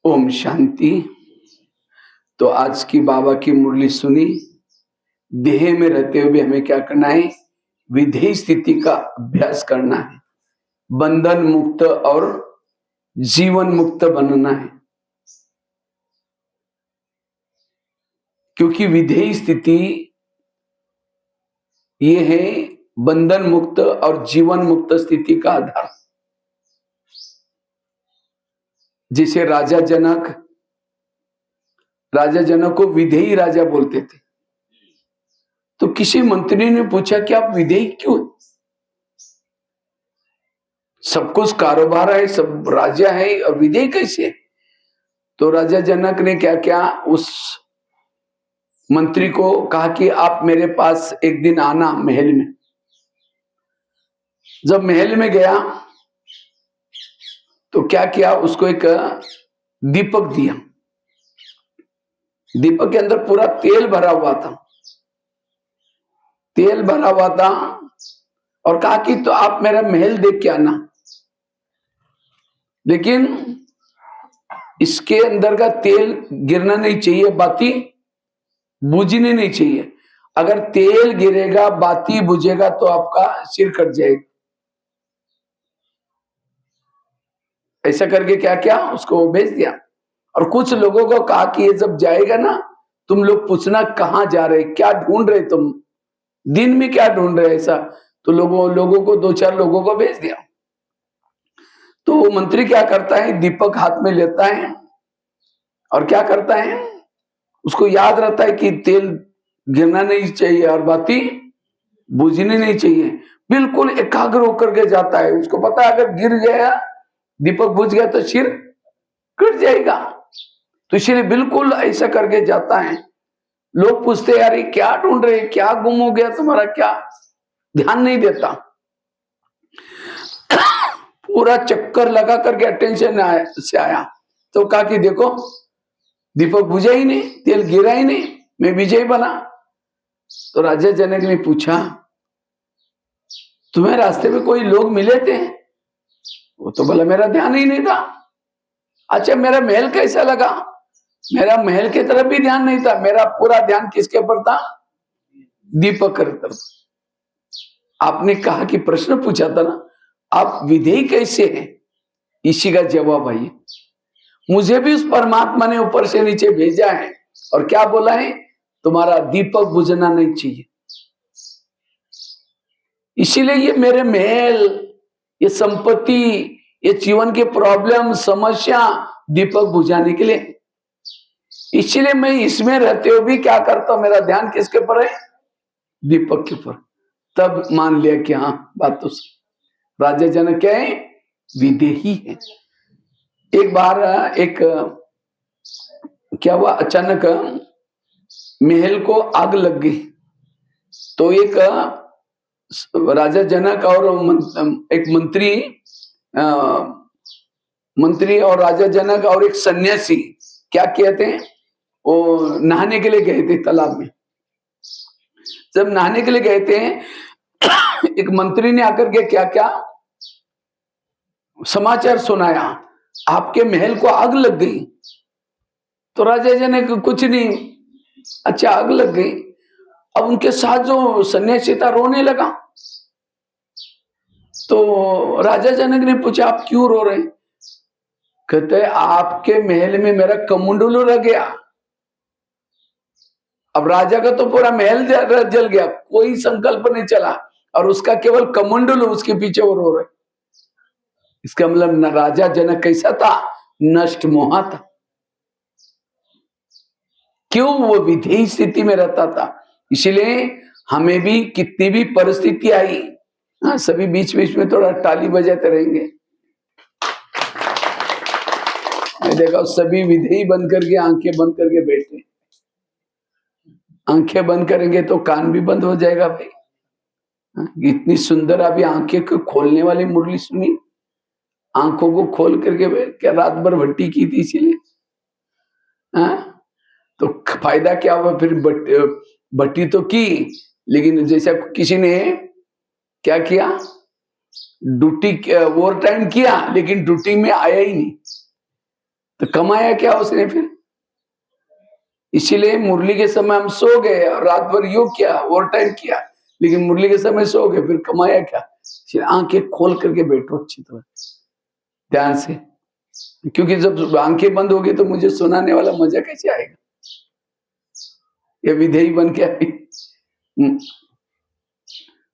ओम शांति। तो आज की बाबा की मुरली सुनी। देह में रहते हुए हमें क्या करना है? विधेय स्थिति का अभ्यास करना है। बंधन मुक्त और जीवन मुक्त बनना है, क्योंकि विधेय स्थिति ये है बंधन मुक्त और जीवन मुक्त स्थिति का आधार। जिसे राजा जनक को विधेयी राजा बोलते थे। तो किसी मंत्री ने पूछा कि आप विधेयी क्यों? सब कुछ कारोबार है, सब राजा है, और विधेयी कैसे? तो राजा जनक ने क्या क्या उस मंत्री को कहा कि आप मेरे पास एक दिन आना महल में। जब महल में गया तो क्या किया, उसको एक दीपक दिया। दीपक के अंदर पूरा तेल भरा हुआ था, और कहा कि तो आप मेरा महल देख के आना, लेकिन इसके अंदर का तेल गिरना नहीं चाहिए, बाती बुझनी नहीं चाहिए। अगर तेल गिरेगा, बाती बुझेगा तो आपका सिर कट जाएगा। ऐसा करके क्या क्या उसको भेज दिया। और कुछ लोगों को कहा कि ये जब जाएगा ना, तुम लोग पूछना कहाँ जा रहे, क्या ढूंढ रहे, तुम दिन में क्या ढूंढ रहे। ऐसा तो लोगों को 2-4 लोगों को भेज दिया। तो वो मंत्री क्या करता है, दीपक हाथ में लेता है और क्या करता है, उसको याद रहता है कि तेल गिरना नहीं चाहिए और बाती बुझनी नहीं चाहिए। बिल्कुल एकाग्र होकर के जाता है। उसको पता है अगर गिर गया, दीपक बुझ गया तो सिर कट जाएगा। तो इसलिए बिल्कुल ऐसा करके जाता है। लोग पूछते यार ये क्या ढूंढ रहे, क्या गुम हो गया तुम्हारा, क्या ध्यान नहीं देता। पूरा चक्कर लगा करके अटेंशन से आया तो कहा कि देखो दीपक बुझा ही नहीं, तेल गिरा ही नहीं, मैं विजय बना। तो राजा जनक ने पूछा तुम्हें रास्ते में कोई लोग मिले थे? वो तो बोला मेरा ध्यान ही नहीं था। अच्छा मेरा महल कैसा लगा? मेरा महल की तरफ भी ध्यान नहीं था, मेरा पूरा ध्यान किसके ऊपर था? दीपक के तरफ। आपने कहा कि प्रश्न पूछा था ना, आप विधेयी कैसे हैं? इसी का जवाब है। मुझे भी उस परमात्मा ने ऊपर से नीचे भेजा है और क्या बोला है, तुम्हारा दीपक बुझना नहीं चाहिए। इसीलिए ये मेरे महल, ये संपत्ति, ये जीवन के प्रॉब्लम समस्या दीपक बुझाने के लिए। इसीलिए मैं इसमें रहते हुए भी क्या करता हूं, मेरा ध्यान किसके ऊपर है? दीपक के ऊपर। तब मान लिया कि हाँ बात तो राजा जनक क्या है? विदेही है। एक बार क्या हुआ, अचानक महल को आग लग गई। तो एक राजा जनक और एक मंत्री और राजा जनक और एक सन्यासी क्या किए थे, वो नहाने के लिए गए थे तालाब में। जब नहाने के लिए गए थे, एक मंत्री ने आकर के क्या क्या समाचार सुनाया, आपके महल को आग लग गई। तो राजा जनक कुछ नहीं, अच्छा आग लग गई। अब उनके साथ जो सन्यासी था रोने लगा। तो राजा जनक ने पूछा आप क्यों रो रहे? कहते आपके महल में मेरा कमंडलू रह गया। अब राजा का तो पूरा महल जल गया, कोई संकल्प नहीं चला, और उसका केवल कमंडलू, उसके पीछे वो रो रहे। इसका मतलब राजा जनक कैसा था? नष्ट मोहा था। क्यों? वो विधेयी स्थिति में रहता था। इसलिए हमें भी कितनी भी परिस्थिति आई, हाँ सभी बीच बीच में थोड़ा ताली बजाते रहेंगे। मैं देखा सभी विधेयी बन करके आंखें बंद करके बैठे। आंखें बंद करेंगे तो कान भी बंद हो जाएगा भाई। इतनी सुंदर अभी आंखें को खोलने वाली मुरली सुनी। आंखों को खोल करके क्या रात भर भट्टी की थी इसीलिए। तो फायदा क्या हुआ फिर? भट्टी तो की, लेकिन जैसा किसी ने क्या किया, ड्यूटी ओवर टाइम किया, लेकिन ड्यूटी में आया ही नहीं। तो कमाया क्या उसने फिर? इसीलिए मुरली के समय हम सो गए और रात भर योग किया, ओवर टाइम किया, लेकिन मुरली के समय सो गए, फिर कमाया क्या? आंखें खोल करके बैठो अच्छी तरह ध्यान से, क्योंकि जब आंखें बंद होगी तो मुझे सुनाने वाला मजा कैसे आएगा? ये विधेयी बन के आई।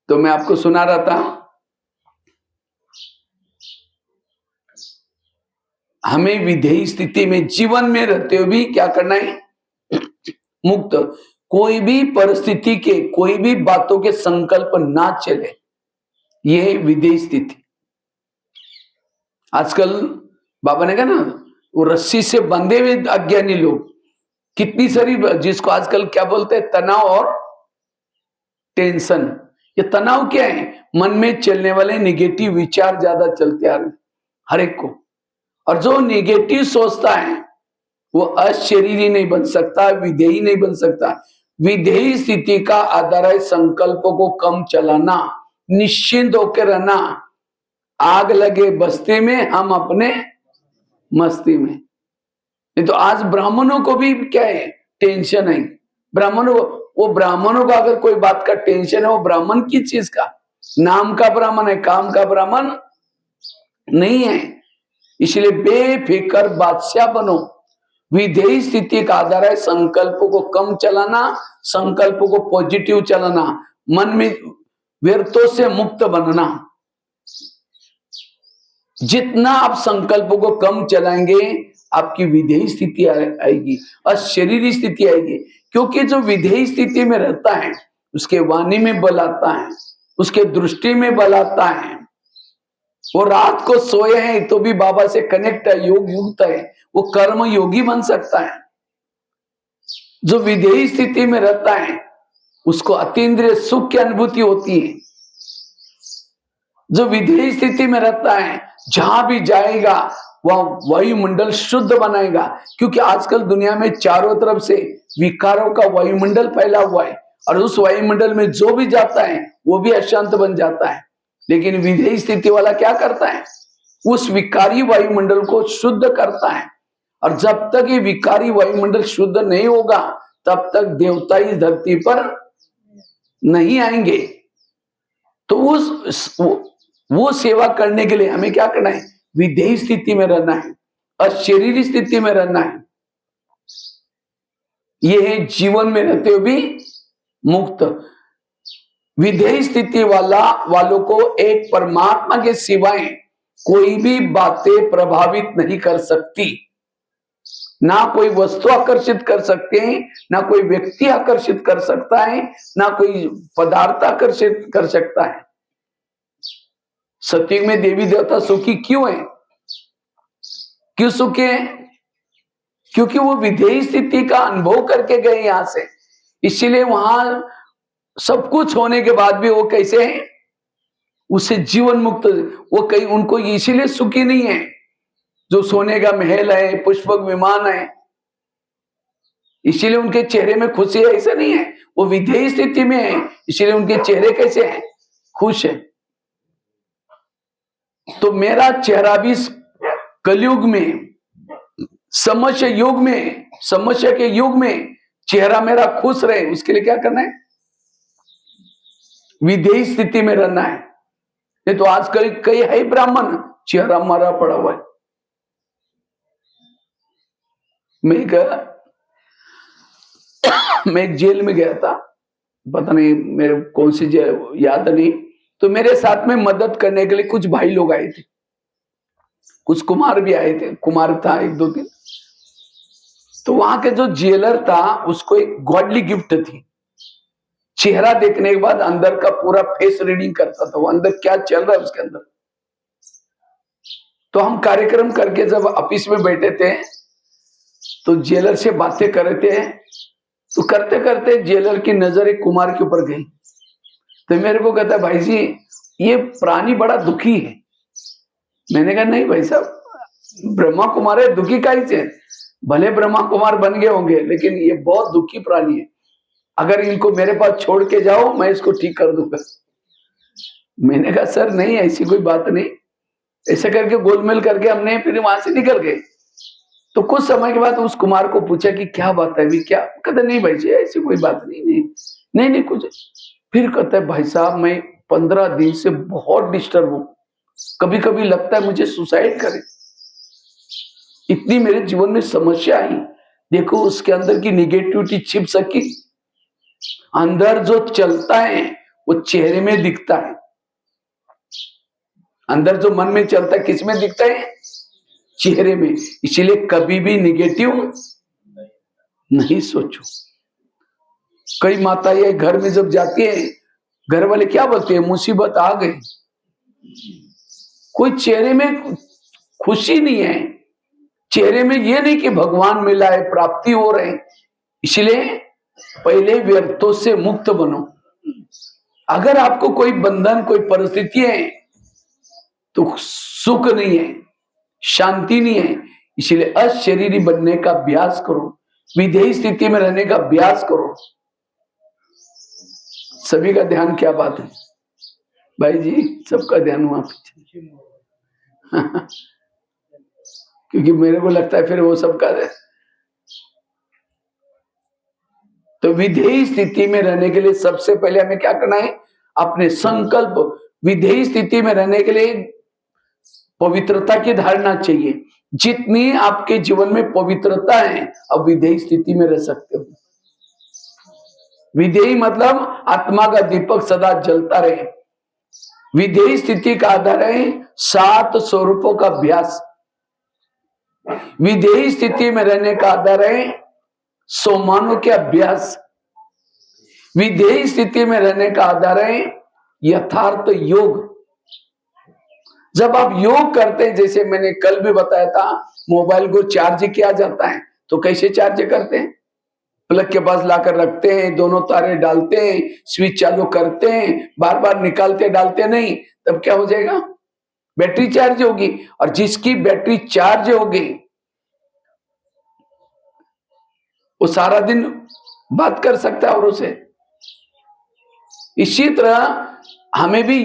तो मैं आपको सुना रहा था, हमें विधेयी स्थिति में जीवन में रहते हुए भी क्या करना है? मुक्त। कोई भी परिस्थिति के, कोई भी बातों के संकल्प ना चले, ये विधेयी स्थिति। आजकल बाबा ने कहा ना, वो रस्सी से बंधे हुए अज्ञानी लोग, कितनी सारी, जिसको आजकल क्या बोलते हैं, तनाव और टेंशन। ये तनाव क्या है? मन में चलने वाले निगेटिव विचार ज्यादा चलते आ रहे हर एक को, और जो निगेटिव सोचता है वो अशरीरी नहीं बन सकता, विधेयी नहीं बन सकता। विधेयी स्थिति का आधार है संकल्पों को कम चलाना, निश्चिंत होकर रहना। आग लगे बस्ती में, हम अपने मस्ती में। नहीं तो आज ब्राह्मणों को भी क्या है? टेंशन है। ब्राह्मणों को, वो ब्राह्मणों को अगर कोई बात का टेंशन है, वो ब्राह्मण किस चीज का? नाम का ब्राह्मण है, काम का ब्राह्मण नहीं है। इसलिए बेफिक्र बादशाह बनो। विधेयी स्थिति का आधार है संकल्पों को कम चलाना, संकल्पों को पॉजिटिव चलाना, मन में व्यर्थों से मुक्त बनना। जितना आप संकल्पों को कम चलाएंगे, आपकी विधेयी स्थिति आएगी, अशरीरी स्थिति आएगी। क्योंकि जो विधेयी स्थिति में रहता है, उसके वाणी में बल आता है, उसके दृष्टि में बल आता है। वो रात को सोए हैं तो भी बाबा से कनेक्ट है, योग युक्त है, वो कर्म योगी बन सकता है। जो विधेयी स्थिति में रहता है, उसको अतीन्द्रिय सुख की अनुभूति होती है। जो विधेयी स्थिति में रहता है, जहां भी जाएगा वह वायुमंडल शुद्ध बनाएगा। क्योंकि आजकल दुनिया में चारों तरफ से विकारों का वायुमंडल फैला हुआ है, और उस वायुमंडल में जो भी जाता है वो भी अशांत बन जाता है। लेकिन विधेयी स्थिति वाला क्या करता है? उस विकारी वायुमंडल को शुद्ध करता है। और जब तक ये विकारी वायुमंडल शुद्ध नहीं होगा, तब तक देवता इस धरती पर नहीं आएंगे। तो वो सेवा करने के लिए हमें क्या करना है? विधेयी स्थिति में रहना है, अशरीरी स्थिति में रहना है। ये है जीवन में रहते हुए भी मुक्त। विधेयी स्थिति वालों को एक परमात्मा के सिवाय कोई भी बातें प्रभावित नहीं कर सकती। ना कोई वस्तु आकर्षित कर सकते हैं, ना कोई व्यक्ति आकर्षित कर सकता है, ना कोई पदार्थ आकर्षित कर सकता है। सतयुग में देवी देवता सुखी क्यों है? क्यों सुखी है? क्योंकि वो विधेयी स्थिति का अनुभव करके गए यहां से। इसीलिए वहां सब कुछ होने के बाद भी वो कैसे हैं? उससे जीवन मुक्त। वो कहीं उनको इसीलिए सुखी नहीं है जो सोने का महल है, पुष्पक विमान है, इसीलिए उनके चेहरे में खुशी है, ऐसा नहीं है। वो विधेयी स्थिति में है, इसीलिए उनके चेहरे कैसे हैं? खुश है। तो मेरा चेहरा भी कलयुग में, समस्या युग में, समस्या के युग में चेहरा मेरा खुश रहे, उसके लिए क्या करना है? विधेयी स्थिति में रहना है। नहीं तो आजकल कई है ब्राह्मण, चेहरा मरा पड़ा हुआ है। मैं एक जेल में गया था, पता नहीं मेरे कौन सी जेल, याद नहीं। तो मेरे साथ में मदद करने के लिए कुछ भाई लोग आए थे, कुछ कुमार भी आए थे, कुमार था एक दो तीन। तो वहां के जो जेलर था, उसको एक गॉडली गिफ्ट थी। चेहरा देखने के बाद अंदर का पूरा फेस रीडिंग करता था, वो अंदर क्या चल रहा है उसके अंदर। तो हम कार्यक्रम करके जब ऑफिस में बैठे थे, तो जेलर से बातें कर रहे थे। तो करते करते जेलर की नजर एक कुमार के ऊपर गई। तो मेरे को कहता, भाई जी ये प्राणी बड़ा दुखी है। मैंने कहा नहीं भाई साहब, ब्रह्मा कुमार है, दुखी का ही से। भले ब्रह्मा कुमार बन गए होंगे, लेकिन ये बहुत दुखी प्राणी है। अगर इनको मेरे पास छोड़ के जाओ, मैं इसको ठीक कर दूंगा। मैंने कहा सर नहीं, ऐसी कोई बात नहीं। ऐसे करके गोलमेल करके हमने फिर वहां से निकल गए। तो कुछ समय के बाद उस कुमार को पूछा कि क्या बात है अभी, क्या? कहते नहीं भाई जी ऐसी कोई बात नहीं, नहीं कुछ। फिर कहता है भाई साहब मैं 15 दिन से बहुत डिस्टर्ब हूं, कभी कभी लगता है मुझे सुसाइड करें, इतनी मेरे जीवन में समस्या आई। देखो उसके अंदर की निगेटिविटी छिप सकी, अंदर जो चलता है वो चेहरे में दिखता है, अंदर जो मन में चलता है किस में दिखता है? चेहरे में। इसलिए कभी भी निगेटिव नहीं सोचो। कई माताएं घर में जब जाती है, घर वाले क्या बोलते हैं? मुसीबत आ गई। कोई चेहरे में खुशी नहीं है, चेहरे में ये नहीं कि भगवान मिला है, प्राप्ति हो रहे। इसलिए पहले व्यर्थों से मुक्त बनो। अगर आपको कोई बंधन, कोई परिस्थिति है तो सुख नहीं है, शांति नहीं है। इसलिए अशरीरी बनने का अभ्यास करो, विधेय स्थिति में रहने का अभ्यास करो। सभी का ध्यान, क्या बात है भाई जी, सबका ध्यान हुआ पीछे क्योंकि मेरे को लगता है फिर वो सबका है। तो विधेय स्थिति में रहने के लिए सबसे पहले हमें क्या करना है? अपने संकल्प, विधेय स्थिति में रहने के लिए पवित्रता की धारणा चाहिए। जितनी आपके जीवन में पवित्रता है, अब विधेय स्थिति में रह सकते हो। विधेय मतलब आत्मा का दीपक सदा जलता रहे। विधेय स्थिति का आधार है 7 स्वरूपों का अभ्यास। विधेय स्थिति में रहने का आधार है सोमानों के अभ्यास। विधेय स्थिति में रहने का आधार है यथार्थ योग। जब आप योग करते हैं, जैसे मैंने कल भी बताया था, मोबाइल को चार्ज किया जाता है तो कैसे चार्ज करते हैं? प्लग के पास लाकर रखते हैं, दोनों तारे डालते हैं, स्विच चालू करते हैं, बार बार निकालते डालते नहीं, तब क्या हो जाएगा? बैटरी चार्ज होगी। और जिसकी बैटरी चार्ज होगी वो सारा दिन बात कर सकता है औरों से। इसी तरह हमें भी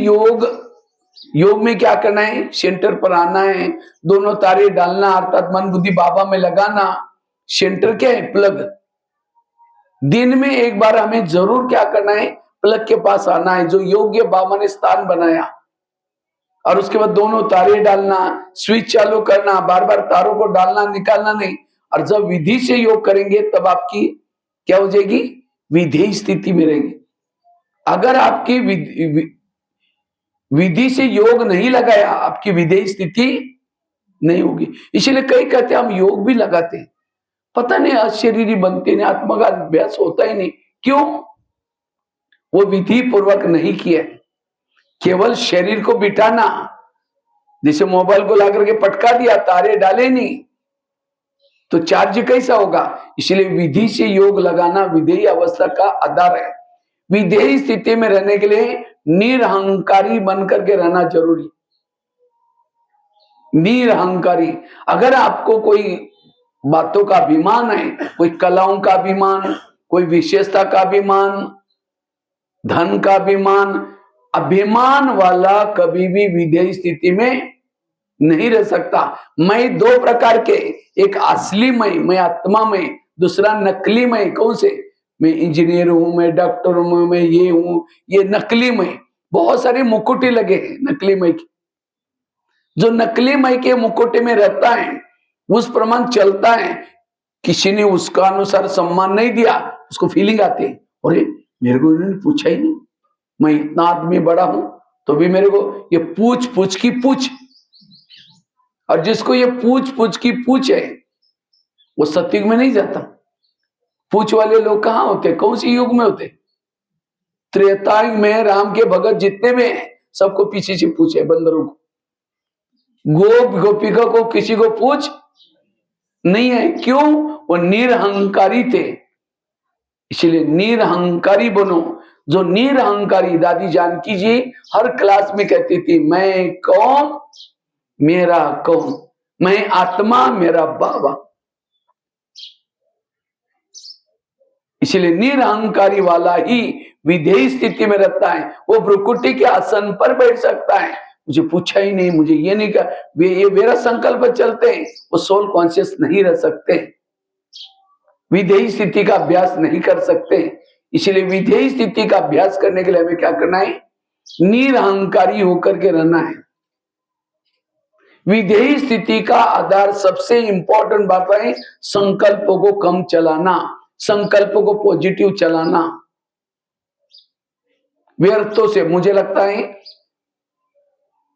योग में क्या करना है? सेंटर पर आना है, दोनों तारे डालना, अर्थात मन बुद्धि बाबा में लगाना। सेंटर क्या है? प्लग। दिन में एक बार हमें जरूर क्या करना है? प्लग के पास आना है, जो योग्य बाबा ने स्थान बनाया। और उसके बाद दोनों तारे डालना, स्विच चालू करना, बार बार तारों को डालना निकालना नहीं। और जब विधि से योग करेंगे तब आपकी क्या हो जाएगी? विधेय स्थिति में रहेगी। अगर आपकी विधि से योग नहीं लगाया, आपकी विधेय स्थिति नहीं होगी। इसलिए कई कहते हैं हम योग भी लगाते हैं, पता नहीं अशरीरी बनते नहीं, आत्मा का अभ्यास होता ही नहीं। क्यों? वो विधि पूर्वक नहीं किया। केवल शरीर को बिठाना, जैसे मोबाइल को ला करके पटका दिया, तारे डाले नहीं, तो चार्ज कैसा होगा? इसलिए विधि से योग लगाना विधेय अवस्था का आधार है। विधेय स्थिति में रहने के लिए निरहंकारी बनकर के रहना जरूरी। निरहंकारी। अगर आपको कोई बातों का अभिमान है, कोई कलाओं का अभिमान, कोई विशेषता का अभिमान, धन का अभिमान, अभिमान वाला कभी भी विधेय स्थिति में नहीं रह सकता। मैं 2 प्रकार के, एक असली मैं आत्मा में, दूसरा नकली मैं। कौन से? मैं इंजीनियर हूं, मैं डॉक्टर हूं, मैं ये हूं, ये नकली मैं। बहुत सारे मुकुटे लगे हैं नकली मैं के। जो नकली मैं के मुकुटे में रहता है, उस प्रमाण चलता है, किसी ने उसका अनुसार सम्मान नहीं दिया, उसको फीलिंग आती है, अरे मेरे को इन्होंने पूछा ही नहीं, मैं इतना आदमी बड़ा हूं तो भी मेरे को ये पूछ की पूछ। और जिसको ये पूछ की पूछ है वो सत्युग में नहीं जाता। पूछ वाले लोग कहां होते? कौन सी युग में होते? त्रेता युग में राम के भगत जितने में हैं, सबको पीछे से पूछे, बंदरों को, गोपिका को किसी को पूछ नहीं है। क्यों? वो निरहंकारी थे। इसलिए निरहंकारी बनो। जो निरहंकारी, दादी जानकी जी हर क्लास में कहती थी, मैं कौन, मेरा कौन, मैं आत्मा, मेरा बाबा। इसलिए निरहंकारी वाला ही विधेय स्थिति में रहता है। वो भ्रुकुटी के आसन पर बैठ सकता है, मुझे पूछा ही नहीं, मुझे ये नहीं कर, ये मेरा संकल्प चलते हैं, वो सोल कॉन्शियस नहीं रह सकते, विधेयी स्थिति का अभ्यास नहीं कर सकते। इसलिए विधेयी स्थिति का अभ्यास करने के लिए हमें क्या करना है? निरहंकारी होकर के रहना है। विधेयी स्थिति का आधार सबसे इंपॉर्टेंट बात है संकल्पों को कम चलाना, संकल्पों को पॉजिटिव चलाना। व्यर्थों से, मुझे लगता है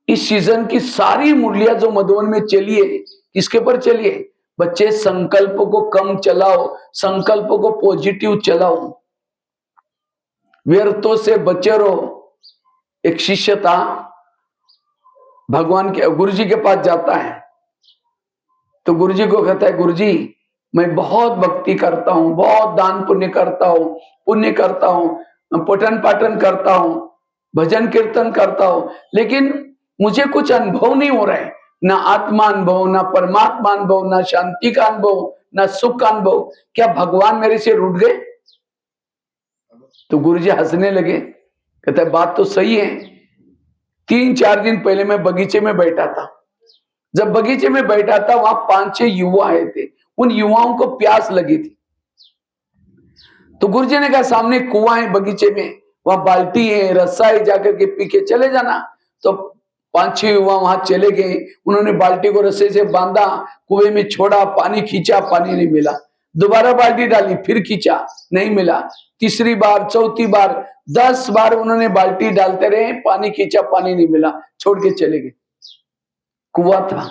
इस सीजन की सारी मुरलियां जो मधुबन में चली है, किसके पर चली है? बच्चे संकल्पों को कम चलाओ, संकल्पों को पॉजिटिव चलाओ, व्यर्थों से बचे रहो। एक शिष्य था, भगवान के गुरु जी के पास जाता है, तो गुरु जी को कहता है, गुरु जी मैं बहुत भक्ति करता हूं, बहुत दान पुण्य करता हूं, पठन पाठन करता हूं, भजन कीर्तन करता हूं, लेकिन मुझे कुछ अनुभव नहीं हो रहा है, ना आत्मा अनुभव, ना परमात्मा अनुभव, ना शांति का अनुभव, ना सुख का अनुभव। क्या भगवान मेरे से रूठ गए? तो गुरुजी हंसने लगे, कहता है बात तो सही है। 3-4 दिन पहले मैं बगीचे में बैठा था, जब बगीचे में बैठा था वहां 5-6 युवा आए थे, उन युवाओं को प्यास लगी थी। तो गुरुजी ने कहा सामने कुआं है बगीचे में, वहां बाल्टी है, रस्सा है, जाकर के पी के चले जाना। तो 5-6 युवा वहां चले गए, उन्होंने बाल्टी को रस्से से बांधा, कुएं में छोड़ा, पानी खींचा, पानी नहीं मिला, दोबारा बाल्टी डाली, फिर खींचा, नहीं मिला, तीसरी बार, चौथी बार, 10 बार उन्होंने बाल्टी डालते रहे, पानी खींचा, पानी नहीं मिला, छोड़ के चले गए। कुआं था,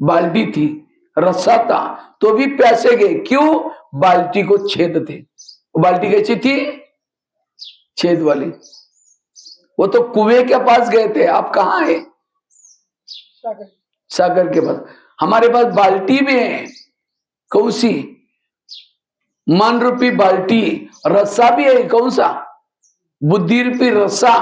बाल्टी थी, रस्सा था, तो भी प्यासे गए। क्यों? बाल्टी को छेद थे। बाल्टी कैसी थी? छेद वाली। वो तो कुएं के पास गए थे, आप कहां है? सागर के पास। हमारे पास बाल्टी भी है, कौन सी? मन रूपी बाल्टी, रस्सा भी है, कौन सा? बुद्धि रूपी रस्सा।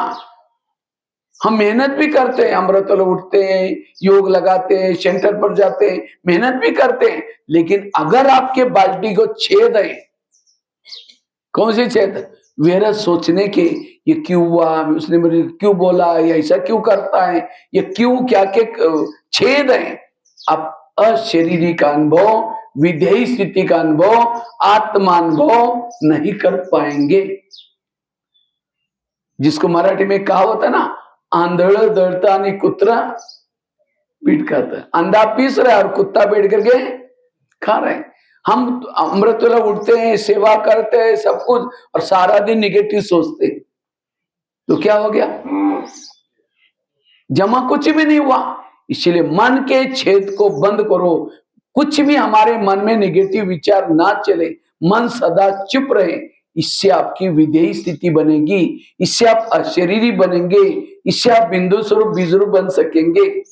हम मेहनत भी करते हैं, अमृत उठते हैं, योग लगाते हैं, सेंटर पर जाते हैं, मेहनत भी करते हैं, लेकिन अगर आपके बाल्टी को छेद है, कौन से छेद? वेरा सोचने के, ये क्यों हुआ, उसने मुझे क्यों बोला, या ऐसा क्यों करता है, ये क्यों, क्या के छेद है। आप अशरीरी का अनुभव, विधेयी स्थिति का अनुभव, आत्मानुभव नहीं कर पाएंगे। जिसको मराठी में कहा होता है ना, आंधळ दळता आणि कुत्रा पीट खाता है। अंधा पीस रहा है और कुत्ता बैठ करके खा रहे हैं। हम अमृत उठते हैं, सेवा करते हैं, सब कुछ, और सारा दिन निगेटिव सोचते हैं, तो क्या हो गया? जमा कुछ भी नहीं हुआ। इसलिए मन के छेद को बंद करो, कुछ भी हमारे मन में निगेटिव विचार ना चले, मन सदा चुप रहे। इससे आपकी विधेयी स्थिति बनेगी, इससे आप अशरीरी बनेंगे, इससे आप बिंदु स्वरूप बीजरूप बन सकेंगे।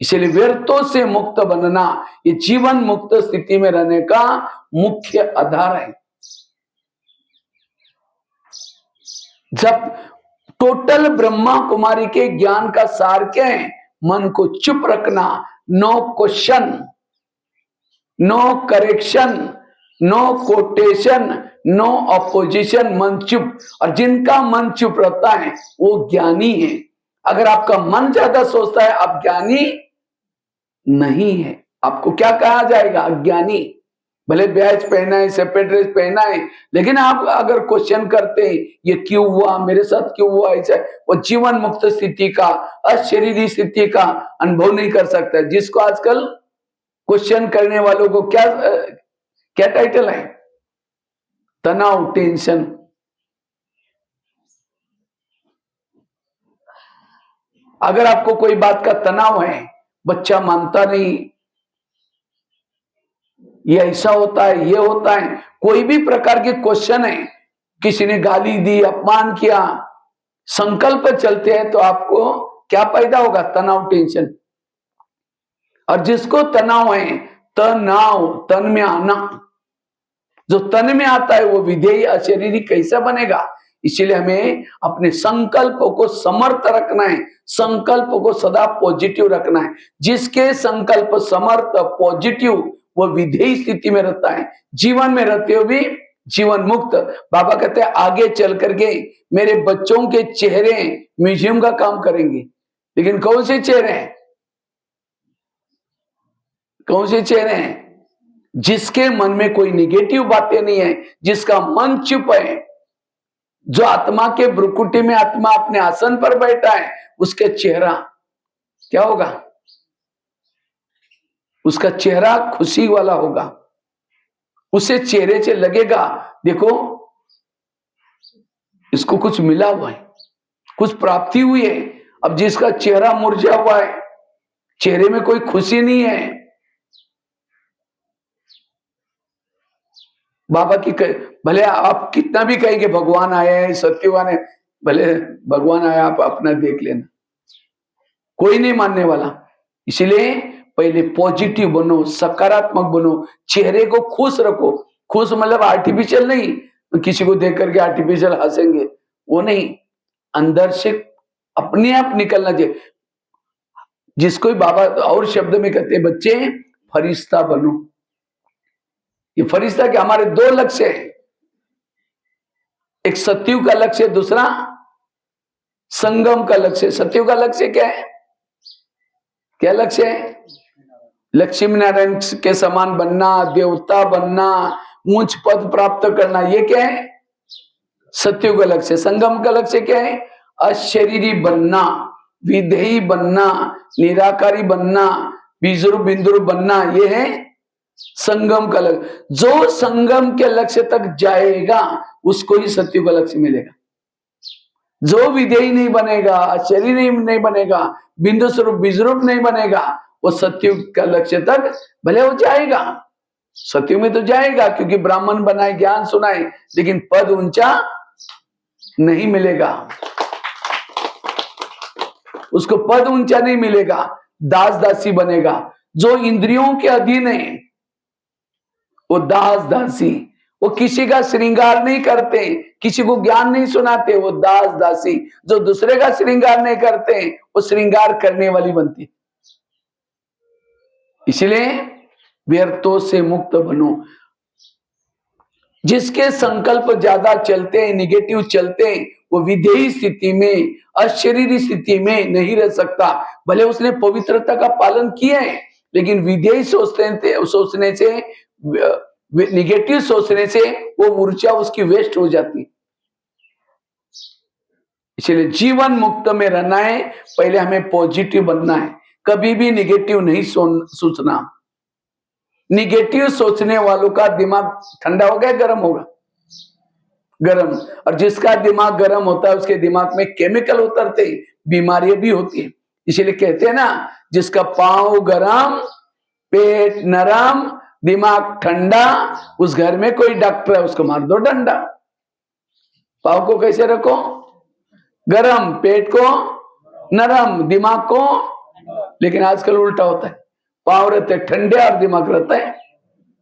इसलिए व्यर्थों से मुक्त बनना, ये जीवन मुक्त स्थिति में रहने का मुख्य आधार है। जब टोटल ब्रह्मा कुमारी के ज्ञान का सार क्या है? मन को चुप रखना, no question, no correction, no quotation, no opposition, मन चुप। और जिनका मन चुप रहता है वो ज्ञानी है। अगर आपका मन ज्यादा सोचता है, आप ज्ञानी नहीं है, आपको क्या कहा जाएगा? अज्ञानी। भले ब्याज पहना है, सेपरेट ड्रेस पहना है, लेकिन आप अगर क्वेश्चन करते हैं ये क्यों हुआ, मेरे साथ क्यों हुआ ऐसा, वो जीवन मुक्त स्थिति का, अशरीरी स्थिति का अनुभव नहीं कर सकता। जिसको आजकल क्वेश्चन करने वालों को क्या क्या टाइटल है? तनाव, टेंशन। अगर आपको कोई बात का तनाव है, बच्चा मानता नहीं, ये ऐसा होता है, ये होता है, कोई भी प्रकार के क्वेश्चन है, किसी ने गाली दी, अपमान किया, संकल्प चलते हैं, तो आपको क्या पैदा होगा? तनाव, टेंशन। और जिसको तनाव है, तनाव, तन में आना, जो तन में आता है वो विधेयी अशरीरी कैसा बनेगा? इसलिए हमें अपने संकल्पों को समर्थ रखना है, संकल्प को सदा पॉजिटिव रखना है। जिसके संकल्प समर्थ पॉजिटिव, वो विधेयी स्थिति में रहता है, जीवन में रहते हुए भी जीवन मुक्त। बाबा कहते हैं आगे चल करके मेरे बच्चों के चेहरे म्यूजियम का काम करेंगे, लेकिन कौन से चेहरे हैं? कौन से चेहरे हैं? जिसके मन में कोई निगेटिव बातें नहीं है, जिसका मन चुप है, जो आत्मा के भ्रुकुटी में आत्मा अपने आसन पर बैठा है, उसके चेहरा क्या होगा? उसका चेहरा खुशी वाला होगा। उसे चेहरे से लगेगा देखो इसको कुछ मिला हुआ है, कुछ प्राप्ति हुई है। अब जिसका चेहरा मुरझा हुआ है, चेहरे में कोई खुशी नहीं है, बाबा की भले आप कितना भी कहेंगे भगवान आए हैं, सत्यवान है, भले भगवान आया, आप अपना देख लेना, कोई नहीं मानने वाला। इसलिए पहले पॉजिटिव बनो, सकारात्मक बनो, चेहरे को खुश रखो। खुश मतलब आर्टिफिशियल नहीं, किसी को देख करके आर्टिफिशियल हंसेंगे, वो नहीं, अंदर से अपने आप निकलना चाहिए। जिसको बाबा और शब्द में कहते हैं, बच्चे फरिश्ता बनो। ये फरिश्ता के हमारे दो लक्ष्य है, एक सत्युग का लक्ष्य, दूसरा संगम का लक्ष्य। सत्युग का लक्ष्य क्या है? क्या लक्ष्य है? लक्ष्मी नारायण के समान बनना, देवता बनना, ऊंच पद प्राप्त करना, ये क्या है? सत्युग का लक्ष्य। संगम का लक्ष्य क्या है? अशरीरी बनना, विधेयी बनना, निराकारी बनना, बीजरू बिंदुरू बनना, ये है संगम का लक्ष्य। जो संगम के लक्ष्य तक जाएगा उसको ही सत्युग का लक्ष्य मिलेगा। जो विधेयी नहीं बनेगा, शरीर नहीं बनेगा, बिंदु स्वरूप बीजरूप नहीं बनेगा, वो सत्युग का लक्ष्य तक भले हो जाएगा, सत्युग में तो जाएगा, क्योंकि ब्राह्मण बनाए, ज्ञान सुनाए, लेकिन पद ऊंचा नहीं मिलेगा, उसको पद ऊंचा नहीं मिलेगा, दास दासी बनेगा। जो इंद्रियों के अधीन है वो दास दासी, वो किसी का श्रृंगार नहीं करते, किसी को ज्ञान नहीं सुनाते, वो दास दासी। जो दूसरे का श्रृंगार नहीं करते वो श्रृंगार करने वाली बनती है। इसलिए व्यर्थों से मुक्त बनो। जिसके संकल्प ज्यादा चलते हैं, निगेटिव चलते हैं, वो विधेयी स्थिति में, अशरीरी स्थिति में नहीं रह सकता। भले उसने पवित्रता का पालन किया है, लेकिन विधेयी सोचने से, निगेटिव सोचने से वो ऊर्जा उसकी वेस्ट हो जाती है। इसलिए जीवन मुक्त में रहना है, पहले हमें पॉजिटिव बनना है, कभी भी निगेटिव नहीं सोचना। निगेटिव सोचने वालों का दिमाग ठंडा होगा, गर्म होगा? गर्म। और जिसका दिमाग गर्म होता है उसके दिमाग में केमिकल उतरते, बीमारियां भी होती है। इसीलिए कहते हैं ना, जिसका पांव गरम, पेट नरम, दिमाग ठंडा, उस घर में कोई डॉक्टर है उसको मार दो डंडा। पांव को कैसे रखो? गरम, पेट को नरम, दिमाग को, लेकिन आजकल उल्टा होता है, पांव रहते ठंडे और दिमाग रहता है,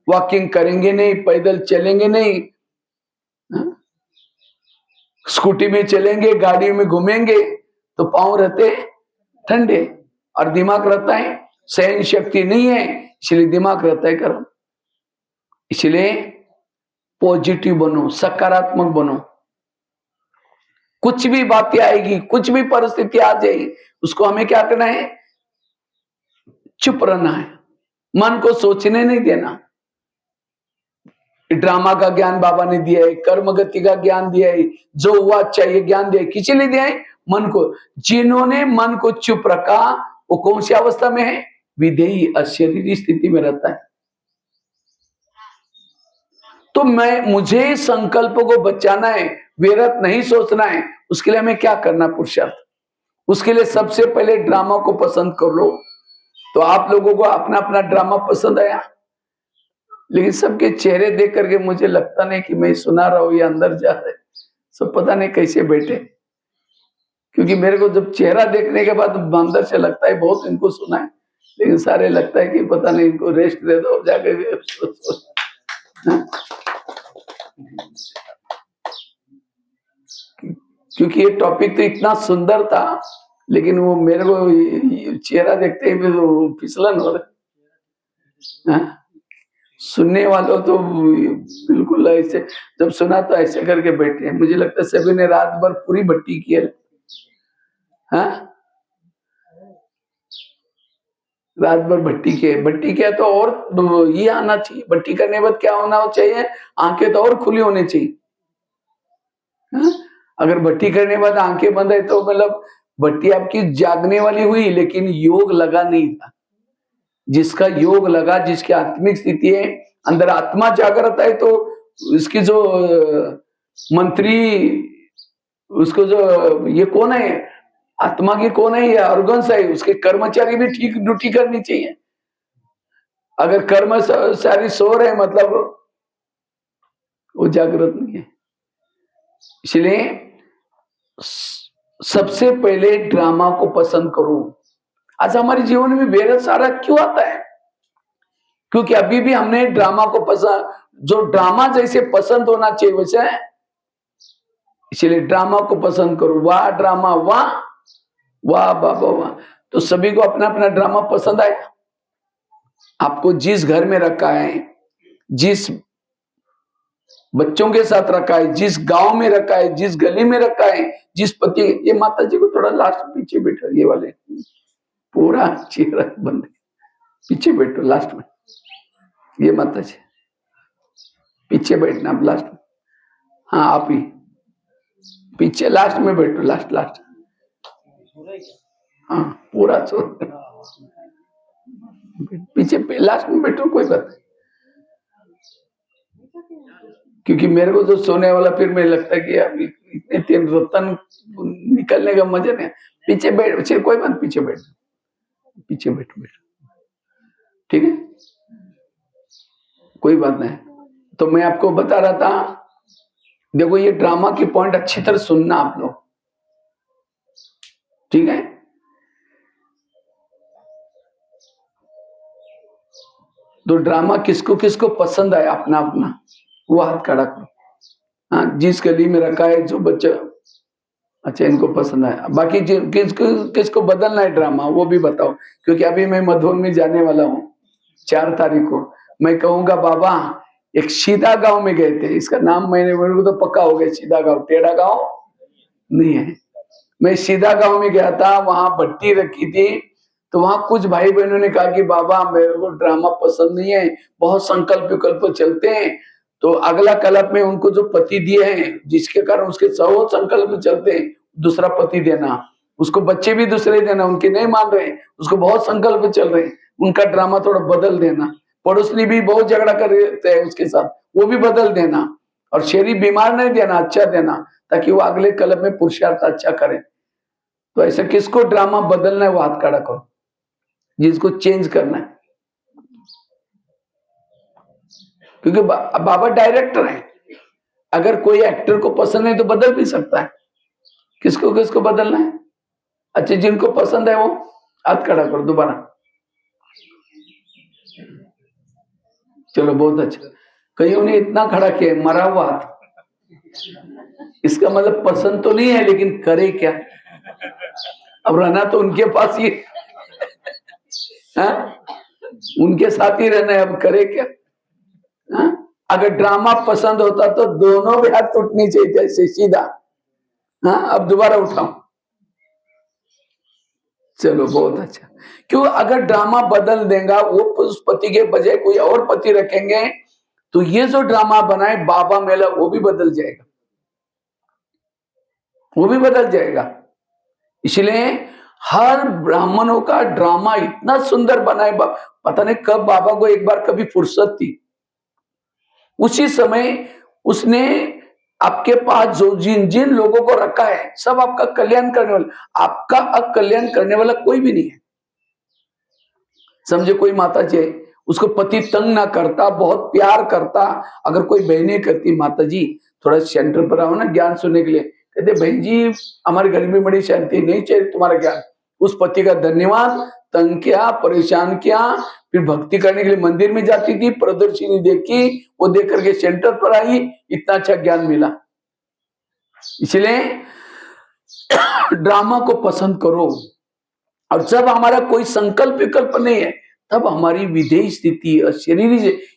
वॉकिंग करेंगे नहीं, पैदल चलेंगे नहीं, स्कूटी में चलेंगे, गाड़ी में घूमेंगे, तो पांव रहते ठंडे और दिमाग रहता है, सहन शक्ति नहीं है, इसलिए दिमाग रहता है गर्म। इसलिए पॉजिटिव बनो, सकारात्मक बनो। कुछ भी बातें आएगी, कुछ भी परिस्थिति आ जाएगी, उसको हमें क्या करना है? चुप रहना है, मन को सोचने नहीं देना। ड्रामा का ज्ञान बाबा ने दिया है, कर्म गति का ज्ञान दिया है, जो हुआ चाहिए ज्ञान दिया है, किसी ने दिया है? मन को। जिन्होंने मन को चुप रखा वो कौन सी अवस्था में है? विधेयी अशरीरी स्थिति में रहता है। तो मुझे संकल्प को बचाना है, व्यर्थ नहीं सोचना है, उसके लिए हमें क्या करना? पुरुषार्थ। उसके लिए सबसे पहले ड्रामा को पसंद कर लो। तो आप लोगों को अपना अपना ड्रामा पसंद आया, लेकिन सबके चेहरे देख करके मुझे लगता नहीं कि मैं सुना रहा हूं या अंदर जा रहे, सब पता नहीं कैसे बैठे, क्योंकि मेरे को जब चेहरा देखने के बाद अंदर से लगता है बहुत इनको सुना है, लेकिन सारे लगता है कि पता नहीं इनको रेस्ट दे दो जाके। क्योंकि ये टॉपिक तो इतना सुंदर था, लेकिन वो मेरे को चेहरा देखते ही फिसलन हो रहा। सुनने वालों तो बिल्कुल ऐसे, जब सुना तो ऐसे करके बैठे। मुझे लगता है सभी ने रात भर पूरी भट्टी की है। हाँ, रात भर भट्टी के तो और ये आना चाहिए। भट्टी करने के बाद क्या होना चाहिए? आंखें तो और खुली होनी चाहिए। हाँ? अगर भट्टी करने के बाद आंखें बंद है तो मतलब भट्टी आपकी जागने वाली हुई, लेकिन योग लगा नहीं था। जिसका योग लगा, जिसकी आत्मिक स्थिति है, अंदर आत्मा जागृत है, तो इसकी जो मंत्री, उसको जो ये कौन है, आत्मा की कौन है, ये ऑर्गन्स है, उसके कर्मचारी भी ठीक ड्यूटी करनी चाहिए। अगर कर्मचारी सो रहे मतलब वो जागृत नहीं है। इसलिए सबसे पहले ड्रामा को पसंद करो। आज हमारे जीवन में बेहद सारा क्यों आता है? क्योंकि अभी भी हमने ड्रामा को पसंद, जो ड्रामा जैसे पसंद होना चाहिए वैसे है। इसलिए ड्रामा को पसंद करो। वाह ड्रामा, वाह वाह बाबा वाह। तो सभी को अपना अपना ड्रामा पसंद आया। आपको जिस घर में रखा है, जिस बच्चों के साथ रखा है, जिस गांव में रखा है, जिस गली में रखा है, जिस पति, ये माता जी को थोड़ा लास्ट पीछे बैठो, ये वाले पूरा चेहरा बंद, पीछे बैठो लास्ट में। ये माता जी पीछे बैठना आप लास्ट में। हाँ आप ही पीछे लास्ट में बैठो, लास्ट। हाँ पूरा पीछे लास्ट में बैठो, कोई बात नहीं। क्योंकि मेरे को तो सोने वाला फिर मुझे लगता है कि अभी इतने 3 रतन निकलने का मजा नहीं। पीछे बैठ, कोई बात, पीछे बैठो, ठीक है, कोई बात नहीं। तो मैं आपको बता रहा था, देखो ये ड्रामा की पॉइंट अच्छी तरह सुनना आप लोग, ठीक है। तो ड्रामा किसको किसको पसंद आया, अपना अपना वो हाथ खड़ा करो। हाँ, जिस गली में रखा है, जो बच्चा, अच्छा इनको पसंद आया। बाकी किसको बदलना है ड्रामा वो भी बताओ, क्योंकि अभी मैं मधुबन में जाने वाला हूँ 4 तारीख को। मैं कहूंगा बाबा एक सीधा गांव में गए थे, इसका नाम मेरे को तो पक्का हो गया, सीधा गांव, टेढ़ा गांव नहीं है। मैं सीधा गांव में गया था, वहां भट्टी रखी थी। तो वहां कुछ भाई बहनों ने कहा कि बाबा मेरे को ड्रामा पसंद नहीं है, बहुत संकल्प विकल्प चलते हैं। तो अगला कल्प में उनको जो पति दिए हैं, जिसके कारण उसके 100 संकल्प चलते हैं, दूसरा पति देना, उसको बच्चे भी दूसरे देना, उनके नहीं मान रहे, उसको बहुत संकल्प चल रहे हैं, उनका ड्रामा थोड़ा बदल देना। पड़ोसनी भी बहुत झगड़ा कर रहे हैं उसके साथ, वो भी बदल देना। और शरीर बीमार नहीं देना, अच्छा देना, ताकि वो अगले कल्प में पुरुषार्थ अच्छा करे। तो ऐसा किसको ड्रामा बदलना है वो हाथ खड़ा करो, जिसको चेंज करना है। क्योंकि बाबा डायरेक्टर है, अगर कोई एक्टर को पसंद है तो बदल भी सकता है। किसको किसको बदलना है? अच्छा जिनको पसंद है वो हाथ खड़ा करो दोबारा। चलो बहुत अच्छा, कईयों ने इतना खड़ा किया मरा हुआ हाथ। इसका मतलब पसंद तो नहीं है, लेकिन करे क्या, अब रहना तो उनके पास ही है, उनके साथ ही रहना है, अब करे क्या। हा? अगर ड्रामा पसंद होता तो दोनों भी हाथ उठनी चाहिए जैसे सीधा। हाँ अब दोबारा उठाओ, चलो बहुत अच्छा। क्यों? अगर ड्रामा बदल देगा, वो उस पति के बजाय कोई और पति रखेंगे, तो ये जो ड्रामा बनाए बाबा मेला वो भी बदल जाएगा, वो भी बदल जाएगा। इसलिए हर ब्राह्मणों का ड्रामा इतना सुंदर बनाए, पता नहीं कब बाबा को एक बार कभी फुर्सत थी, उसी समय उसने आपके पास जो जिन जिन लोगों को रखा है सब आपका कल्याण करने वाला, आपका अकल्याण करने वाला कोई भी नहीं है। समझे, कोई माता जी उसको पति तंग ना करता, बहुत प्यार करता। अगर कोई बहनें करती माता जी थोड़ा सेंटर पर आओ ना ज्ञान सुनने के लिए, कहते बहन जी हमारे घर में बड़ी शांति, नहीं चाहिए तुम्हारा ज्ञान। उस पति का धन्यवाद, तंग किया, परेशान किया, फिर भक्ति करने के लिए मंदिर में जाती थी, प्रदर्शनी देखी, वो देख करके सेंटर पर आई, इतना अच्छा ज्ञान मिला। इसलिए ड्रामा को पसंद करो। और जब हमारा कोई संकल्प विकल्प नहीं है, तब हमारी विधेय स्थिति शरीर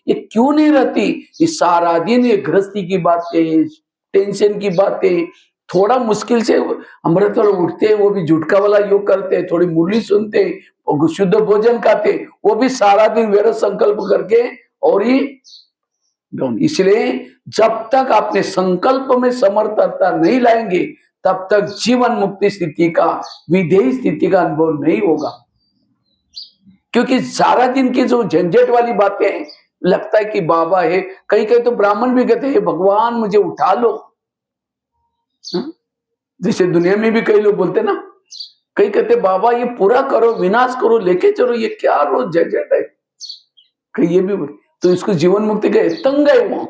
ये क्यों नहीं रहती? ये सारा दिन ये गृहस्थी की बातें, टेंशन की बातें, थोड़ा मुश्किल से अमृत वाला उठते, वो भी जुटका वाला योग करते, थोड़ी मुरली सुनते और शुद्ध भोजन खाते, वो भी सारा दिन वैर संकल्प करके और ही डाउन। इसलिए जब तक अपने संकल्प में समर्थता नहीं लाएंगे तब तक जीवन मुक्ति स्थिति का, विधेय स्थिति का अनुभव नहीं होगा। क्योंकि सारा दिन की जो झंझट वाली बातें हैं, लगता है कि बाबा है, कई कई तो ब्राह्मण भी कहते हैं भगवान मुझे उठा लो। जैसे दुनिया में भी कई लोग बोलते ना, कई कहते बाबा ये पूरा करो, विनाश करो, लेके चलो, ये क्या रोज झंझट है। कई ये भी बोले तो इसको जीवन मुक्ति गए तंग है वो,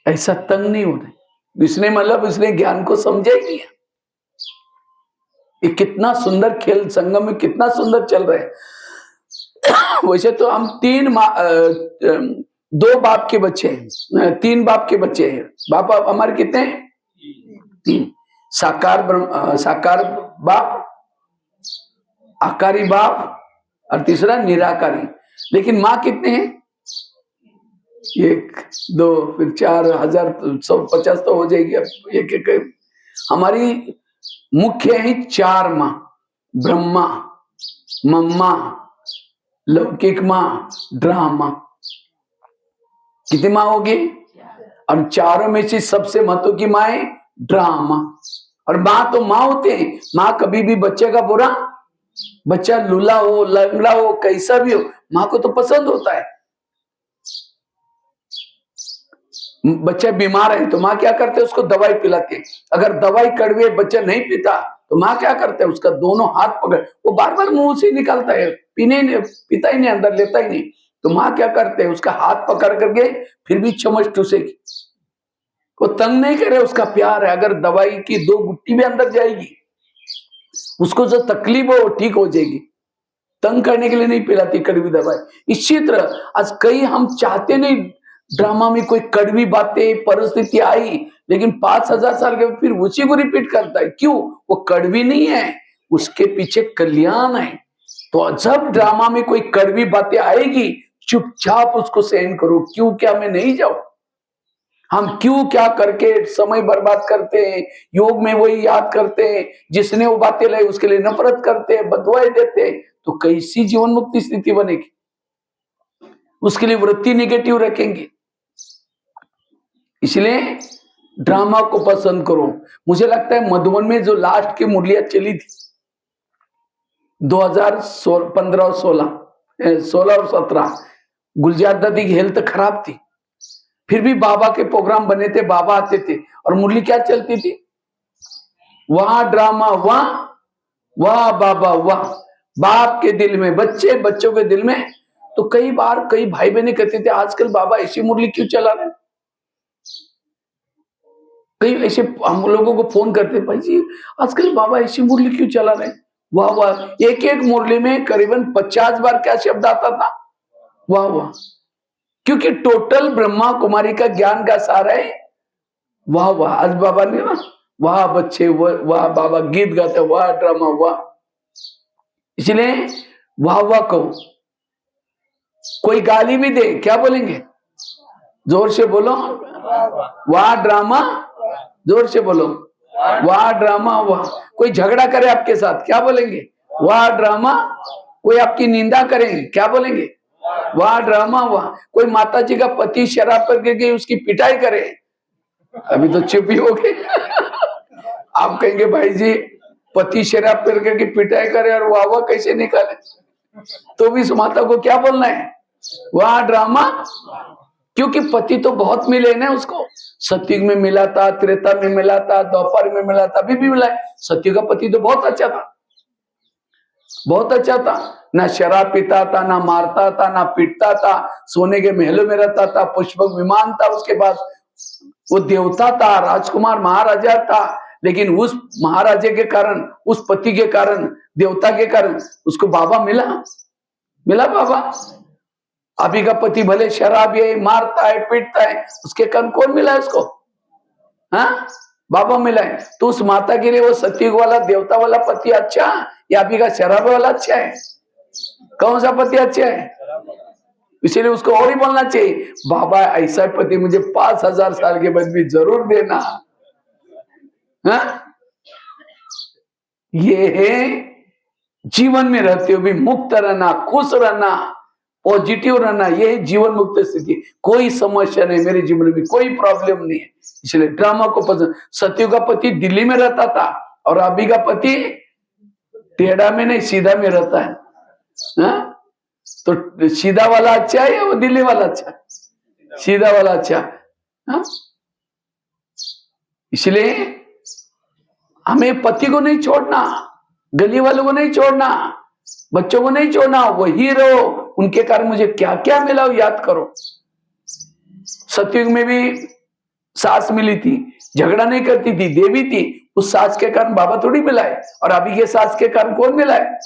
ऐसा तंग नहीं होना। इसने मतलब उसने ज्ञान को समझा ही नहीं है। ये कितना सुंदर खेल संगम में कितना सुंदर चल रहा है। वैसे तो हम दो बाप के बच्चे हैं, तीन बाप के बच्चे हैं। बाप हमारे कितने हैं? तीन। साकार बाप, आकारी बाप और तीसरा निराकारी। लेकिन माँ कितने हैं? 1 2 फिर 4 1000 150 तो हो जाएगी। अब एक एक हमारी मुख्य है 4 माँ, ब्रह्मा, मम्मा, लौकिक माँ, ड्रामा। कितनी माँ होगी? और चारों में से सबसे महत्व की माँ है ड्रामा। और माँ तो माँ होते हैं, माँ कभी भी बच्चे का बुरा, बच्चा लूला हो, लंगड़ा हो, कैसा भी हो, माँ को तो पसंद होता है। बच्चा बीमार है तो माँ क्या करते है? उसको दवाई पिलाते हैं। अगर दवाई कड़वी बच्चा नहीं पीता तो माँ क्या करते है? उसका दोनों हाथ पकड़, वो बार बार मुंह से निकालता है, पीता ही नहीं, अंदर लेता ही नहीं। तो माँ क्या करते है? उसका हाथ पकड़ करके फिर भी चम्मच टूसेगी। वो तंग नहीं करे, उसका प्यार है। अगर दवाई की 2 गुट्टी भी अंदर जाएगी, उसको जो तकलीफ हो वो ठीक हो जाएगी। तंग करने के लिए नहीं पिलाती कड़वी दवाई। इसी तरह आज कई हम चाहते नहीं ड्रामा में कोई कड़वी बातें परिस्थिति आई, लेकिन 5000 साल के फिर उसी को रिपीट करता है। क्यों? वो कड़वी नहीं है, उसके पीछे कल्याण है। तो जब ड्रामा में कोई कड़वी बातें आएगी, चुपचाप उसको सहन करो। क्यों क्या मैं नहीं जाऊं? हम क्यों क्या करके समय बर्बाद करते हैं, योग में वही याद करते हैं, जिसने वो बातें लाई उसके लिए नफरत करते हैं, बदुआएं देते हैं, तो कैसी जीवन मुक्ति स्थिति बनेगी? उसके लिए वृत्ति निगेटिव रखेंगे। इसलिए ड्रामा को पसंद करो। मुझे लगता है मधुबन में जो लास्ट की मुरलियां चली थी 2015 और 16 और 17, गुलजार दादी की हेल्थ खराब थी, फिर भी बाबा के प्रोग्राम बने थे, बाबा आते थे और मुरली क्या चलती थी? वहां ड्रामा, वाह बाबा वाह, बाप के दिल में बच्चे, बच्चों के दिल में। तो कई बार कई भाई बहने कहते थे आजकल बाबा ऐसी मुरली क्यों चला रहे? कई ऐसे हम लोगों को फोन करते, भाई जी आजकल बाबा ऐसी मुरली क्यों चला रहे? वाह वाह, एक एक मुरली में करीबन 50 बार क्या शब्द आता था? वाह वाह। क्योंकि टोटल ब्रह्मा कुमारी का ज्ञान का सार है वाह वाह। आज बाबा ने ना वाह बच्चे, वाह बाबा गीत गाते, वाह ड्रामा, वाह। इसलिए वाह वाह कहो। कोई गाली भी दे क्या बोलेंगे? जोर से बोलो, वाह ड्रामा। जोर से बोलो, वाह ड्रामा वाह। कोई झगड़ा करे आपके साथ क्या बोलेंगे? वाह ड्रामा। कोई आपकी निंदा करे क्या बोलेंगे? वाह ड्रामा वाह। कोई माता जी का पति शराब करके उसकी पिटाई करे, अभी तो चुप ही हो गए। आप कहेंगे भाई जी पति शराब करके पिटाई करे और वाह वाह कैसे निकाले? तो भी इस माता को क्या बोलना है? वाह ड्रामा। क्योंकि पति तो बहुत मिले ना उसको, सतयुग में मिला था, त्रेता में मिला था, द्वापर में मिला था, अभी भी मिला है। सतयुग का पति तो बहुत अच्छा था, बहुत अच्छा था। ना शराब पीता था, ना मारता था, ना पीटता था, सोने के महलों में रहता था, पुष्पक विमान था उसके पास, वो देवता था, राजकुमार महाराजा था। लेकिन उस महाराजे के कारण, उस पति के कारण, देवता के कारण उसको बाबा मिला बाबा। अभी का पति भले शराब है, मारता है, पीटता है, उसके कारण कौन मिला है उसको? हाँ, बाबा मिला है। तो उस माता के लिए वो सतयुग वाला देवता वाला पति अच्छा या अभी का शराब वाला अच्छा है? कौन सा पति अच्छा है? इसीलिए उसको और ही बोलना चाहिए बाबा ऐसा पति मुझे 5000 साल के बाद भी जरूर देना। हाँ? ये है जीवन में रहते हुए भी मुक्त रहना, खुश रहना, पॉजिटिव रहना, ये है जीवन मुक्त स्थिति। कोई समस्या नहीं मेरे जीवन में, कोई प्रॉब्लम नहीं है। इसलिए ड्रामा को पसंद। सत्यु का पति दिल्ली में रहता था और अभी का पति टेढ़ा में नहीं सीधा में रहता है। हाँ? तो सीधा वाला अच्छा है या वो दिल्ली वाला अच्छा है? सीधा वाला अच्छा। हाँ? इसलिए हमें पति को नहीं छोड़ना, गली वालों को नहीं छोड़ना, बच्चों को नहीं छोड़ना, वही रहो। उनके कारण मुझे क्या क्या मिला वो याद करो। सतयुग में भी सास मिली थी, झगड़ा नहीं करती थी, देवी थी। उस सास के कारण बाबा थोड़ी मिला है। और अभी के सास के कारण कौन मिला है?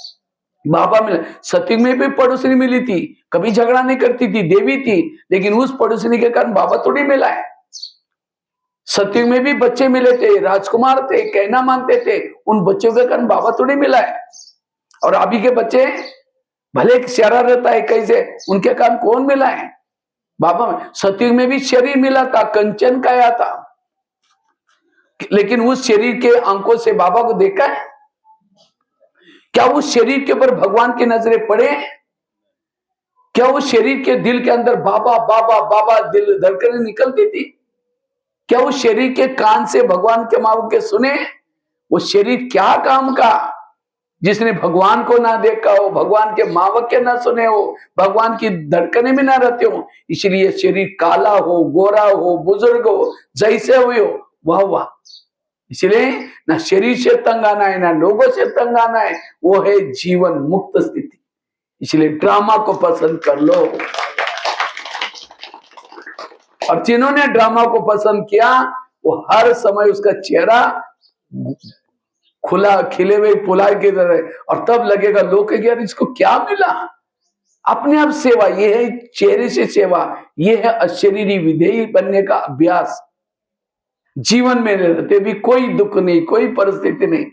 बाबा मिला। सतयुग में भी पड़ोसनी मिली थी, कभी झगड़ा नहीं करती थी, देवी थी, लेकिन उस पड़ोसनी के कारण बाबा थोड़ी मिला है। सतयुग में भी बच्चे मिले थे, राजकुमार थे, कहना मानते थे, उन बच्चों के कारण बाबा थोड़ी मिला है। और अभी के बच्चे भले शरारत है कैसे, उनके कारण कौन मिला है? बाबा में। सतयुग में भी शरीर मिला था, कंचन काया था, लेकिन उस शरीर के आंखों से बाबा को देखा है? क्या उस शरीर के ऊपर भगवान की नजरें पड़े? क्या उस शरीर के दिल के अंदर बाबा बाबा बाबा दिल धड़कनें निकलती थी? क्या उस शरीर के कान से भगवान के माँ के सुने? वो शरीर क्या काम का, जिसने भगवान को ना देखा हो, भगवान के माँ वाक्य ना सुने हो, भगवान की धड़कने में ना रहते हो। इसलिए शरीर काला हो, गोरा हो, बुजुर्ग हो, जैसे हुए हो, वाह वाह। इसलिए ना शरीर से तंग आना है, ना लोगों से तंग आना है, वो है जीवन मुक्त स्थिति। इसलिए ड्रामा को पसंद कर लो। और जिन्होंने ड्रामा को पसंद किया वो हर समय उसका चेहरा खुला खिले हुए पुलाव की तरह, और तब लगेगा लोग कहेंगे यार इसको क्या मिला। अपने आप सेवा, ये है चेहरे से सेवा, ये है अशरीरी विधेयी बनने का अभ्यास। जीवन में रहते भी कोई दुख नहीं, कोई परिस्थिति नहीं।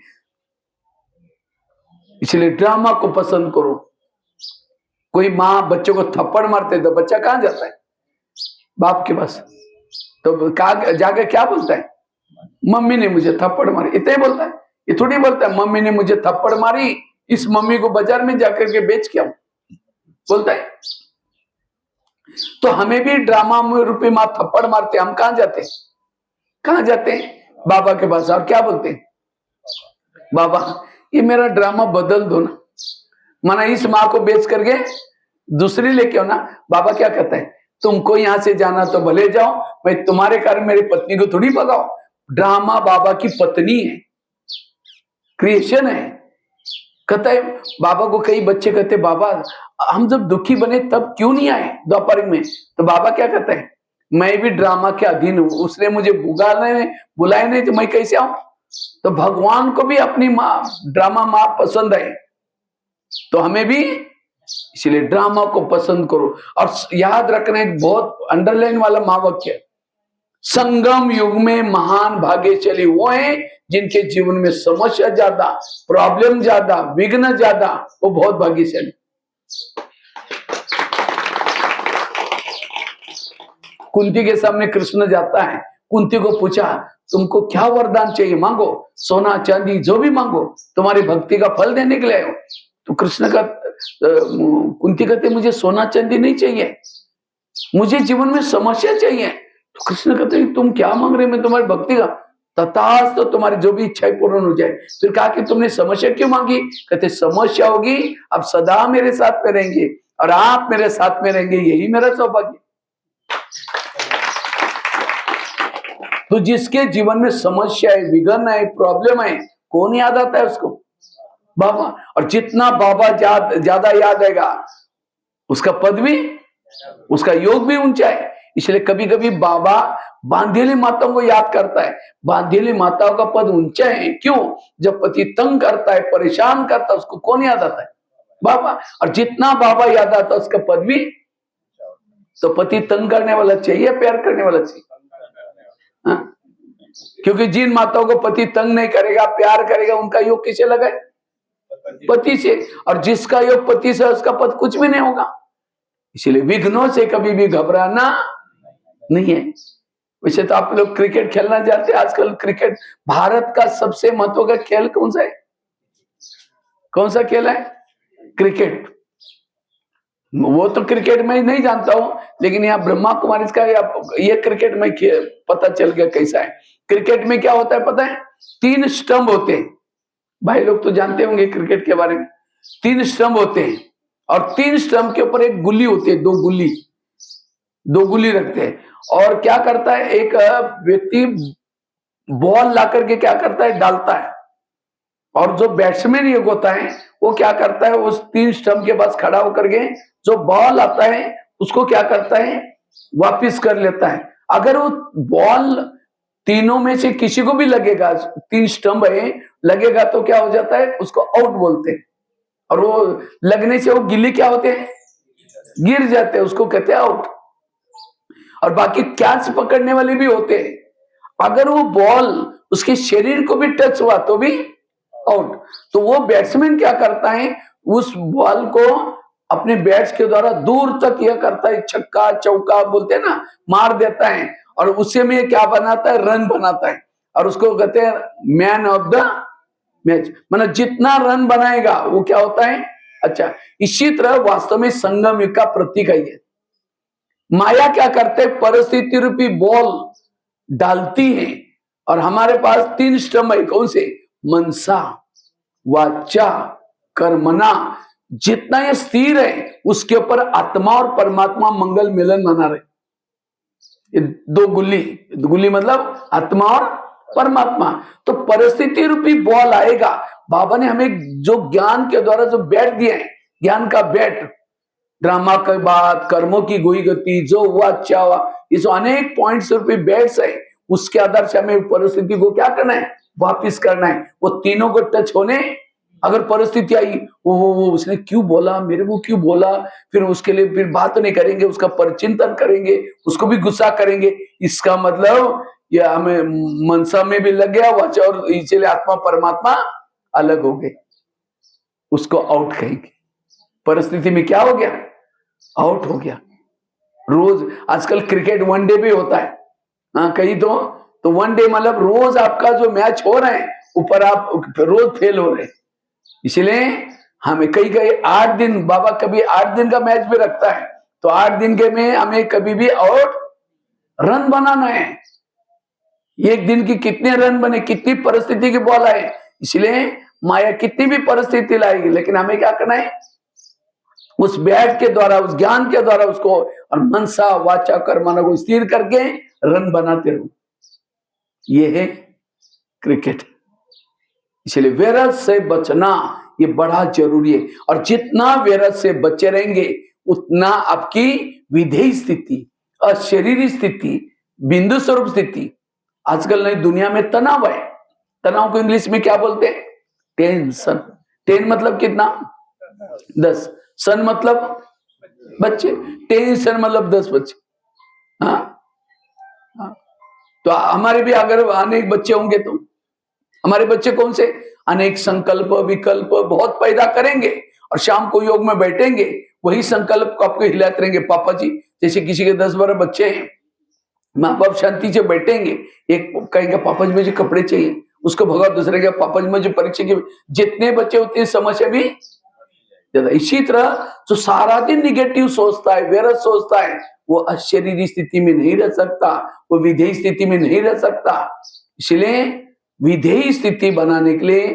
इसलिए ड्रामा को पसंद करो। कोई माँ बच्चों को थप्पड़ मारते तो बच्चा कहां जाता है? बाप के पास। तो जाके क्या बोलता है? मम्मी ने मुझे थप्पड़ मारी, इतना ही बोलता है। ये थोड़ी बोलता है मम्मी ने मुझे थप्पड़ मारी, इस मम्मी को बाजार में जाकर के बेच के आऊं, बोलता है। तो हमें भी ड्रामा में रूपी माँ थप्पड़ मारते, हम कहां जाते हैं? कहां जाते हैं? बाबा के पास। और क्या बोलते हैं? बाबा ये मेरा ड्रामा बदल दो ना, माना इस माँ को बेच करके दूसरी लेके आओ ना। बाबा क्या कहता है? तुमको यहां से जाना तो भले जाओ, मैं तुम्हारे कारण मेरी पत्नी को थोड़ी भगाओ। ड्रामा बाबा की पत्नी है, क्रिएशन है। कहता है बाबा को, कई बच्चे कहते बाबा हम जब दुखी बने तब क्यों नहीं आए द्वापर में? तो बाबा क्या कहता है? मैं भी ड्रामा के अधीन हूं, उसने मुझे बुलाए नहीं तो मैं कैसे आऊं? तो भगवान को भी अपनी माँ ड्रामा माँ पसंद है, तो हमें भी। इसलिए ड्रामा को पसंद करो। और याद रखना एक बहुत अंडरलाइन वाला महावाक्य, संगम युग में महान भाग्यशाली वो है जिनके जीवन में समस्या ज्यादा, प्रॉब्लम ज्यादा, विघ्न ज्यादा, वो बहुत भाग्यशाली। कुंती के सामने कृष्ण जाता है, कुंती को पूछा तुमको क्या वरदान चाहिए, मांगो, सोना चांदी जो भी मांगो, तुम्हारी भक्ति का फल देने के लिए आयो। तो कृष्ण का कुंती कहते मुझे सोना चांदी नहीं चाहिए, मुझे जीवन में समस्या चाहिए। तो कृष्ण कहते तुम क्या मांग रहे, मैं तुम्हारी भक्ति का तथास्तु, तो तुम्हारी जो भी इच्छाएं पूर्ण हो जाए। फिर कहा कि तुमने समस्या क्यों मांगी? कहते समस्या होगी अब सदा मेरे साथ में रहेंगे और आप मेरे साथ में रहेंगे, यही मेरा सौभाग्य। तो जिसके जीवन में समस्या है, विघ्न है, प्रॉब्लम है, कौन याद आता है उसको? बाबा। और जितना बाबा ज्यादा याद आएगा उसका पद भी, उसका योग भी ऊंचा है। इसलिए कभी कभी बाबा बांधेली माताओं को याद करता है। बांधेली माताओं का पद ऊंचा है, क्यों? जब पति तंग करता है, परेशान करता है, उसको कौन याद आता है? बाबा। और जितना बाबा याद आता है उसका पद भी। तो पति तंग करने वाला चाहिए, प्यार करने वाला चाहिए? हाँ? क्योंकि जिन माताओं को पति तंग नहीं करेगा, प्यार करेगा, उनका योग किसे लगा है? पति से। और जिसका योग पति से, उसका पद कुछ भी नहीं होगा। इसलिए विघ्नों से कभी भी घबराना नहीं है। वैसे तो आप लोग क्रिकेट खेलना जानते हैं। आजकल क्रिकेट भारत का सबसे महत्व का खेल कौन सा है? कौन सा खेल है? क्रिकेट। वो तो क्रिकेट में नहीं जानता हूं, लेकिन यहाँ ब्रह्मा कुमारी का ये क्रिकेट में पता चल गया कैसा है। क्रिकेट में क्या होता है पता है? 3 स्टंप होते हैं। भाई लोग तो जानते होंगे क्रिकेट के बारे में। 3 स्टंप होते हैं और 3 स्टंप के ऊपर एक गुल्ली होती है, 2 गुल्ली रखते हैं। और क्या करता है, एक व्यक्ति बॉल ला करके क्या करता है, डालता है। और जो बैट्समैन ये होता है वो क्या करता है, उस 3 स्टंप के पास खड़ा होकर के जो बॉल आता है उसको क्या करता है, वापिस कर लेता है। अगर वो बॉल तीनों में से किसी को भी लगेगा, 3 स्टंप है, लगेगा तो क्या हो जाता है, उसको आउट बोलते हैं। और वो लगने से वो गिल्ली क्या होते हैं, गिर जाते हैं, उसको कहते हैं आउट। और बाकी कैच पकड़ने वाले भी होते हैं, अगर वो बॉल उसके शरीर को भी टच हुआ तो भी आउट। तो वो बैट्समैन क्या करता है, उस बॉल को अपने बैट्स के द्वारा दूर तक यह करता है, छक्का चौका बोलते हैं ना, मार देता है। और उसे में क्या बनाता है, रन बनाता है। और उसको कहते हैं मैन ऑफ द मैच। मतलब जितना रन बनाएगा वो क्या होता है। अच्छा, इसी तरह वास्तव में संगम युग का प्रतीक है ये। माया क्या करते, परिस्थिति रूपी बॉल डालती है और हमारे पास 3 स्टंप है, कौन से, मनसा वाचा कर्मणा। जितना ये स्थिर है उसके ऊपर आत्मा और परमात्मा मंगल मिलन मना रहे। ये 2 गुल्ली मतलब आत्मा और परमात्मा। तो परिस्थिति रूपी बॉल आएगा। बाबा ने हमें जो ज्ञान के द्वारा जो बैट दिए हैं, ज्ञान का बैट, ड्रामा के बाद कर्मों की गोई गति, जो हुआ अच्छा हुआ, इस अनेक पॉइंट्स रूपी बैट्स है, उसके आधार से हमें परिस्थिति को क्या करना है, वापिस करना है। वो तीनों को टच होने, अगर परिस्थिति आई वो उसने क्यों बोला, मेरे को क्यों बोला, फिर उसके लिए फिर बात नहीं करेंगे, उसका परिचिंतन करेंगे, उसको भी गुस्सा करेंगे। इसका मतलब ये हमें मनसा में भी लग गया वाचा, और इसलिए आत्मा परमात्मा अलग हो गए, उसको आउट कहेंगे। परिस्थिति में क्या हो गया, आउट हो गया। रोज आजकल क्रिकेट वनडे भी होता है, हाँ कहीं तो वनडे मतलब रोज आपका जो मैच हो रहे हैं ऊपर आप रोज फेल हो रहे हैं। इसलिए हमें कई 8 दिन, बाबा कभी 8 दिन का मैच भी रखता है, तो 8 दिन के में हमें कभी भी आउट रन बनाना है। एक दिन की कितने रन बने, कितनी परिस्थिति की बॉल आए। इसलिए माया कितनी भी परिस्थिति लाएगी, लेकिन हमें क्या करना है, उस बैट के द्वारा, उस ज्ञान के द्वारा उसको और मनसा वाचा कर्मणा को स्थिर करके रन बनाते रहो। ये है क्रिकेट। इसलिए व्यर्थ से बचना ये बड़ा जरूरी है। और जितना व्यर्थ से बचे रहेंगे उतना आपकी विधेय स्थिति, अशरीरी स्थिति, बिंदु स्वरूप स्थिति, आजकल नई दुनिया में तनाव है। तनाव को इंग्लिश में क्या बोलते हैं, टेंशन। 10 मतलब कितना, 10, सन मतलब बच्चे, टेंशन मतलब 10 बच्चे। हाँ, तो हमारे भी अगर अनेक बच्चे होंगे तो हमारे बच्चे कौन से, अनेक संकल्प विकल्प बहुत पैदा करेंगे और शाम को योग में बैठेंगे, वही संकल्प को आपको हिलाते रहेंगे। पापा जी, जैसे किसी के 10-12 बच्चे हैं, माँ बाप शांति से बैठेंगे, एक कहेंगे पापा जी मुझे कपड़े चाहिए, उसको भगा, दूसरे के पापा जी मुझे परीक्षा की, जितने बच्चे उतनी समस्या भी ज्यादा। इसी तरह जो सारा दिन निगेटिव सोचता है, व्यर्थ सोचता है, वो अशरीरी स्थिति में नहीं रह सकता, वो विधेय स्थिति में नहीं रह सकता। इसलिए विधेय स्थिति बनाने के लिए,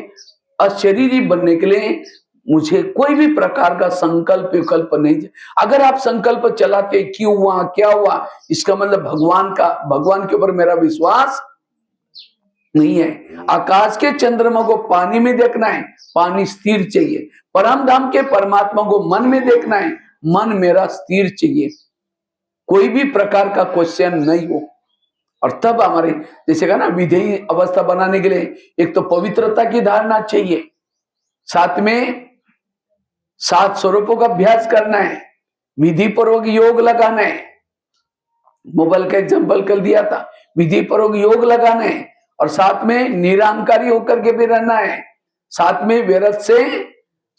अशरीरी बनने के लिए मुझे कोई भी प्रकार का संकल्प विकल्प नहीं। अगर आप संकल्प चलाते क्यों हुआ क्या हुआ, इसका मतलब भगवान के ऊपर मेरा विश्वास नहीं है। आकाश के चंद्रमा को पानी में देखना है, पानी स्थिर चाहिए। परम धाम के परमात्मा को मन में देखना है, मन मेरा स्थिर चाहिए, कोई भी प्रकार का क्वेश्चन नहीं हो। और तब हमारे जैसे कहा ना, विधेयी अवस्था बनाने के लिए एक तो पवित्रता की धारणा चाहिए, साथ में 7 स्वरूपों का अभ्यास करना है, विधि पूर्वक योग लगाना है। मोबाइल का एग्जाम्पल कल दिया था, विधि पूर्वक योग लगाना है, और साथ में निरंकारी होकर के भी रहना है। साथ में व्यर्थ से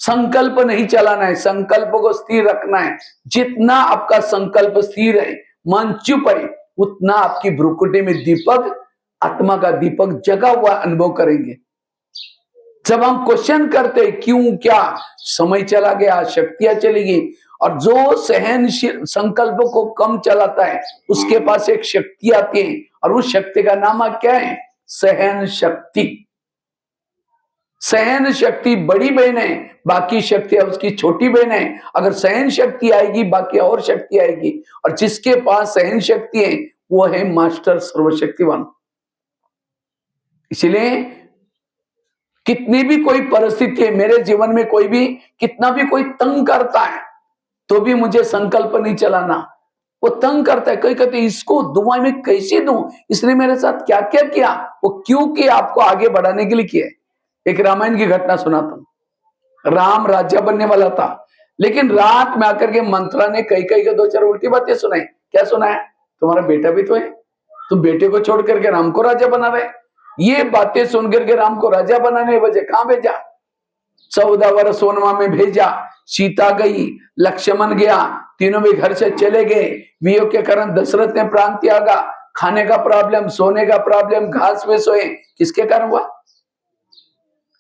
संकल्प नहीं चलाना है, संकल्प को स्थिर रखना है। जितना आपका संकल्प स्थिर है, मन चुप है, उतना आपकी भ्रुकुटी में दीपक, आत्मा का दीपक जगा हुआ अनुभव करेंगे। जब हम क्वेश्चन करते क्यों, क्या, समय चला गया, शक्तियां चली गई, और जो सहनशील संकल्प को कम चलाता है उसके पास एक शक्ति आती है, और उस शक्ति का नाम क्या है? सहन शक्ति। सहन शक्ति बड़ी बहन है, बाकी शक्तियां उसकी छोटी बहन है। अगर सहन शक्ति आएगी बाकी और शक्ति आएगी, और जिसके पास सहन शक्ति है वो है मास्टर सर्वशक्तिवान। इसलिए कितनी भी कोई परिस्थिति है मेरे जीवन में, कोई भी कितना भी कोई तंग करता है तो भी मुझे संकल्प नहीं चलाना। वो तंग करता है, कई कहते इसको दुआ में कैसे दूं, इसने मेरे साथ क्या क्या किया, वो क्यों किया, आपको आगे बढ़ाने के लिए किया। एक रामायण की घटना सुनाता हूं। राम राजा बनने वाला था, लेकिन रात में आकर के मंत्रा ने कई कई के दो चार उल्टी बातें सुनाई। क्या सुनाया? तुम्हारा बेटा भी तो है, तुम बेटे को छोड़ करके राम को राजा बना रहे। ये बातें सुन करके राम को राजा बनाने के बजाय कहां भेजा? 14 वर्ष वनवा में भेजा। सीता गई, लक्ष्मण गया, तीनों भी घर से चले गए। वियोग के कारण दशरथ ने प्राण त्यागा। खाने का प्रॉब्लम, सोने का प्रॉब्लम, घास में सोए, किसके कारण हुआ?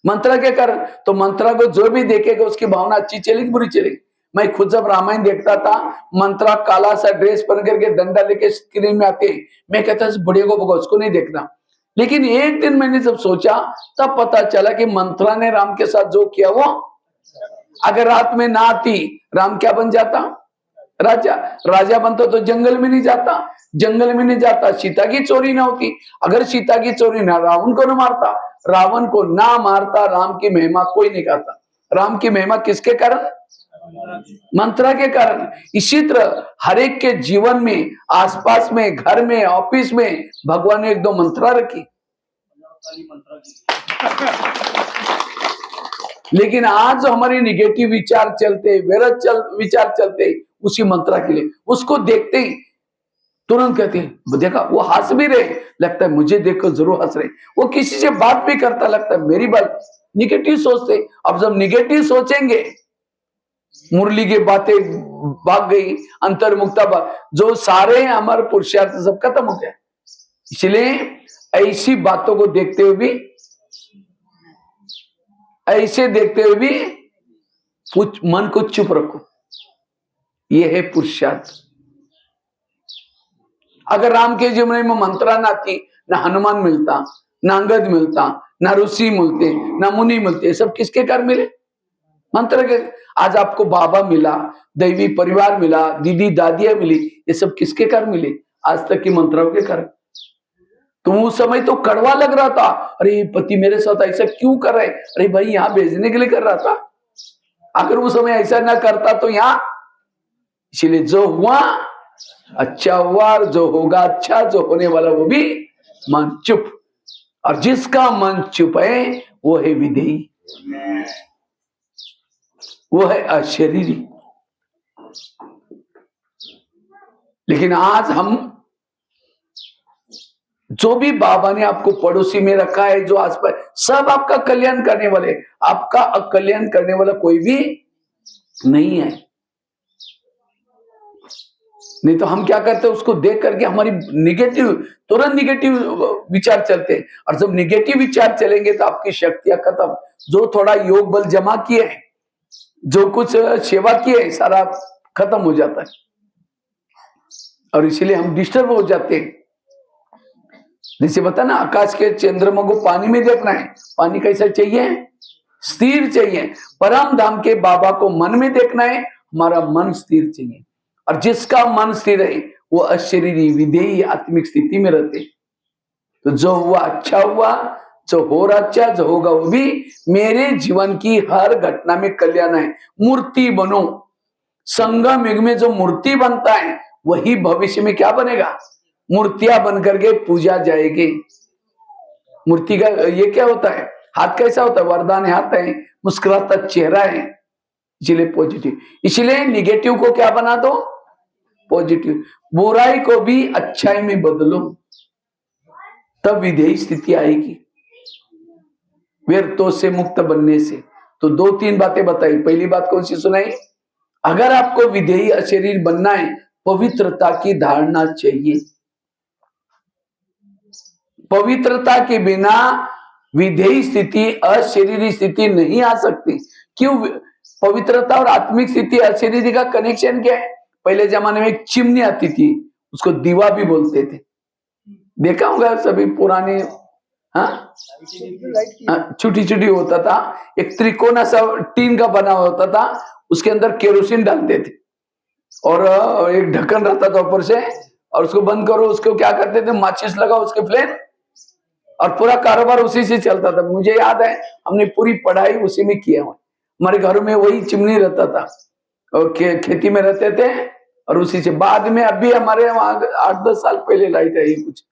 मंत्रा के कारण। तो मंत्रा को जो भी देखेगा उसकी भावना अच्छी चलेगी बुरी चलेगी? मैं खुद जब रामायण देखता था, मंत्रा काला सा ड्रेस पहन करके डंडा लेके स्क्रीन में आते, मैं कहता इस बुढ़िया को भगो, उसको नहीं देखना। लेकिन एक दिन मैंने जब सोचा तब पता चला कि मंत्रा ने राम के साथ जो किया वो, अगर रात में ना आती राम क्या बन जाता? राजा। राजा बनता तो जंगल में नहीं जाता, जंगल में नहीं जाता सीता की चोरी ना होती, अगर सीता की चोरी ना, रावण को ना मारता, रावण को ना मारता, राम की महिमा कोई नहीं करता। राम की महिमा किसके कारण? मंत्रा के कारण। इसी तरह हर एक के जीवन में, आसपास में, घर में, ऑफिस में भगवान ने एक दो मंत्रा रखी। लेकिन आज जो हमारे निगेटिव विचार चलते, विचार चलते उसी मंत्रा के लिए, उसको देखते ही तुरंत कहते हैं देखा वो हंस भी रहे, लगता है मुझे देखकर जरूर हंस रहे। वो किसी से बात भी करता, लगता है मेरी बात, निगेटिव सोचते। अब जब निगेटिव सोचेंगे, मुरली की बातें भाग गई, अंतर्मुक्ता भाग, जो सारे हमारे पुरुषार्थ सब खत्म हो गया। इसलिए ऐसी बातों को देखते हुए भी, ऐसे देखते हुए भी मन को चुप रखो, यह है पुरुषार्थ। अगर राम के जीवन में मंत्रा ना थी, ना हनुमान मिलता, ना अंगद मिलता, ना ऋषि मिलते, ना मुनि मिलते, सब किसके कारण मिले? मंत्र के। आज आपको बाबा मिला, दैवी परिवार मिला, दीदी दादियां मिली, ये सब किसके कारण मिले? आज तक की मंत्रों के कारण। तो उस समय तो कड़वा लग रहा था, अरे पति मेरे साथ ऐसा क्यों कर रहे? अरे भाई यहां भेजने के लिए कर रहा था, अगर उस समय ऐसा ना करता तो यहां। इसलिए जो हुआ अच्छा हुआ, जो होगा अच्छा, जो होने वाला वो भी मन चुप। और जिसका मन चुप है वो है विधेयी, वो है अशरीरी। लेकिन आज हम, जो भी बाबा ने आपको पड़ोसी में रखा है, जो आसपास, सब आपका कल्याण करने वाले, आपका अकल्याण करने वाला कोई भी नहीं है। नहीं तो हम क्या करते हैं, उसको देख करके हमारी निगेटिव, तुरंत निगेटिव विचार चलते हैं। और जब निगेटिव विचार चलेंगे तो आपकी शक्तियां खत्म। जो थोड़ा योग बल जमा किए, जो कुछ सेवा किए, सारा खत्म हो जाता है। और इसीलिए हम डिस्टर्ब हो जाते हैं। जैसे बता ना, आकाश के चंद्रमा को पानी में देखना है, पानी कैसा चाहिए? स्थिर चाहिए। परम धाम के बाबा को मन में देखना है, हमारा मन स्थिर चाहिए। और जिसका मन स्थिर है वो अशरीरी विधेयी आत्मिक स्थिति में रहते। तो जो हुआ अच्छा हुआ, जो हो रहा अच्छा, जो होगा वो भी। मेरे जीवन की हर घटना में कल्याण है। मूर्ति बनो, संगम युग में जो मूर्ति बनता है वही भविष्य में क्या बनेगा? मूर्तियां बन करके पूजा जाएगी। मूर्ति का ये क्या होता है? हाथ कैसा होता है? वरदान हाथ है, मुस्कुराता चेहरा है, इसलिए पॉजिटिव। इसलिए निगेटिव को क्या बना दो? पॉजिटिव। बुराई को भी अच्छाई में बदलो, तब विधेयी स्थिति आएगी, व्यर्थों से मुक्त बनने से। तो 2-3 बातें बताई। पहली बात कौन सी सुनाई? अगर आपको विधेयी अशरीर बनना है, पवित्रता की धारणा चाहिए। पवित्रता के बिना विधेयी स्थिति, अशरीरी स्थिति नहीं आ सकती। क्यों? पवित्रता और आत्मिक स्थिति, अशरीरी का कनेक्शन क्या है? पहले जमाने में एक चिमनी आती थी, उसको दीवा भी बोलते थे, देखा होगा सभी पुराने। हाँ, छोटी छोटी होता था, एक त्रिकोणा सा टीन का बना होता था, उसके अंदर केरोसिन डालते थे और एक ढक्कन रहता था ऊपर से, और उसको बंद करो, उसको क्या करते थे, माचिस लगाओ उसके फ्लेम, और पूरा कारोबार उसी से चलता था। मुझे याद है, हमने पूरी पढ़ाई उसी में किया हुआ। हमारे घर में वही चिमनी रहता था, और खेती में रहते थे, और उसी से बाद में अभी हमारे वहां 8-10 साल पहले लाइट आई कुछ,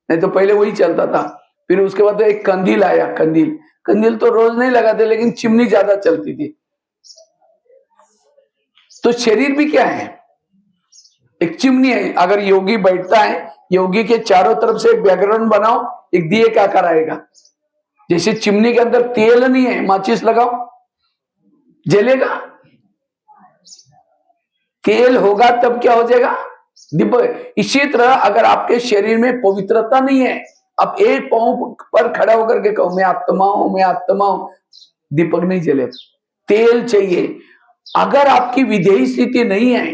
नहीं तो पहले वही चलता था। फिर उसके बाद एक कंदील आया, कंदील तो रोज नहीं लगाते, लेकिन चिमनी ज्यादा चलती थी। तो शरीर भी क्या है? एक चिमनी है। अगर योगी बैठता है, योगी के चारों तरफ से बैकग्राउंड बनाओ, एक दिए का आकार आएगा। जैसे चिमनी के अंदर तेल नहीं है, माचिस लगाओ, जलेगा। तेल होगा तब क्या हो जाएगा? दीपक। इसी तरह अगर आपके शरीर में पवित्रता नहीं है, आप एक पांव पर खड़ा होकर के कहो मैं आत्मा हूं, मैं आत्मा हूं, दीपक नहीं जलेगा। तेल चाहिए। अगर आपकी विधेयी स्थिति नहीं है,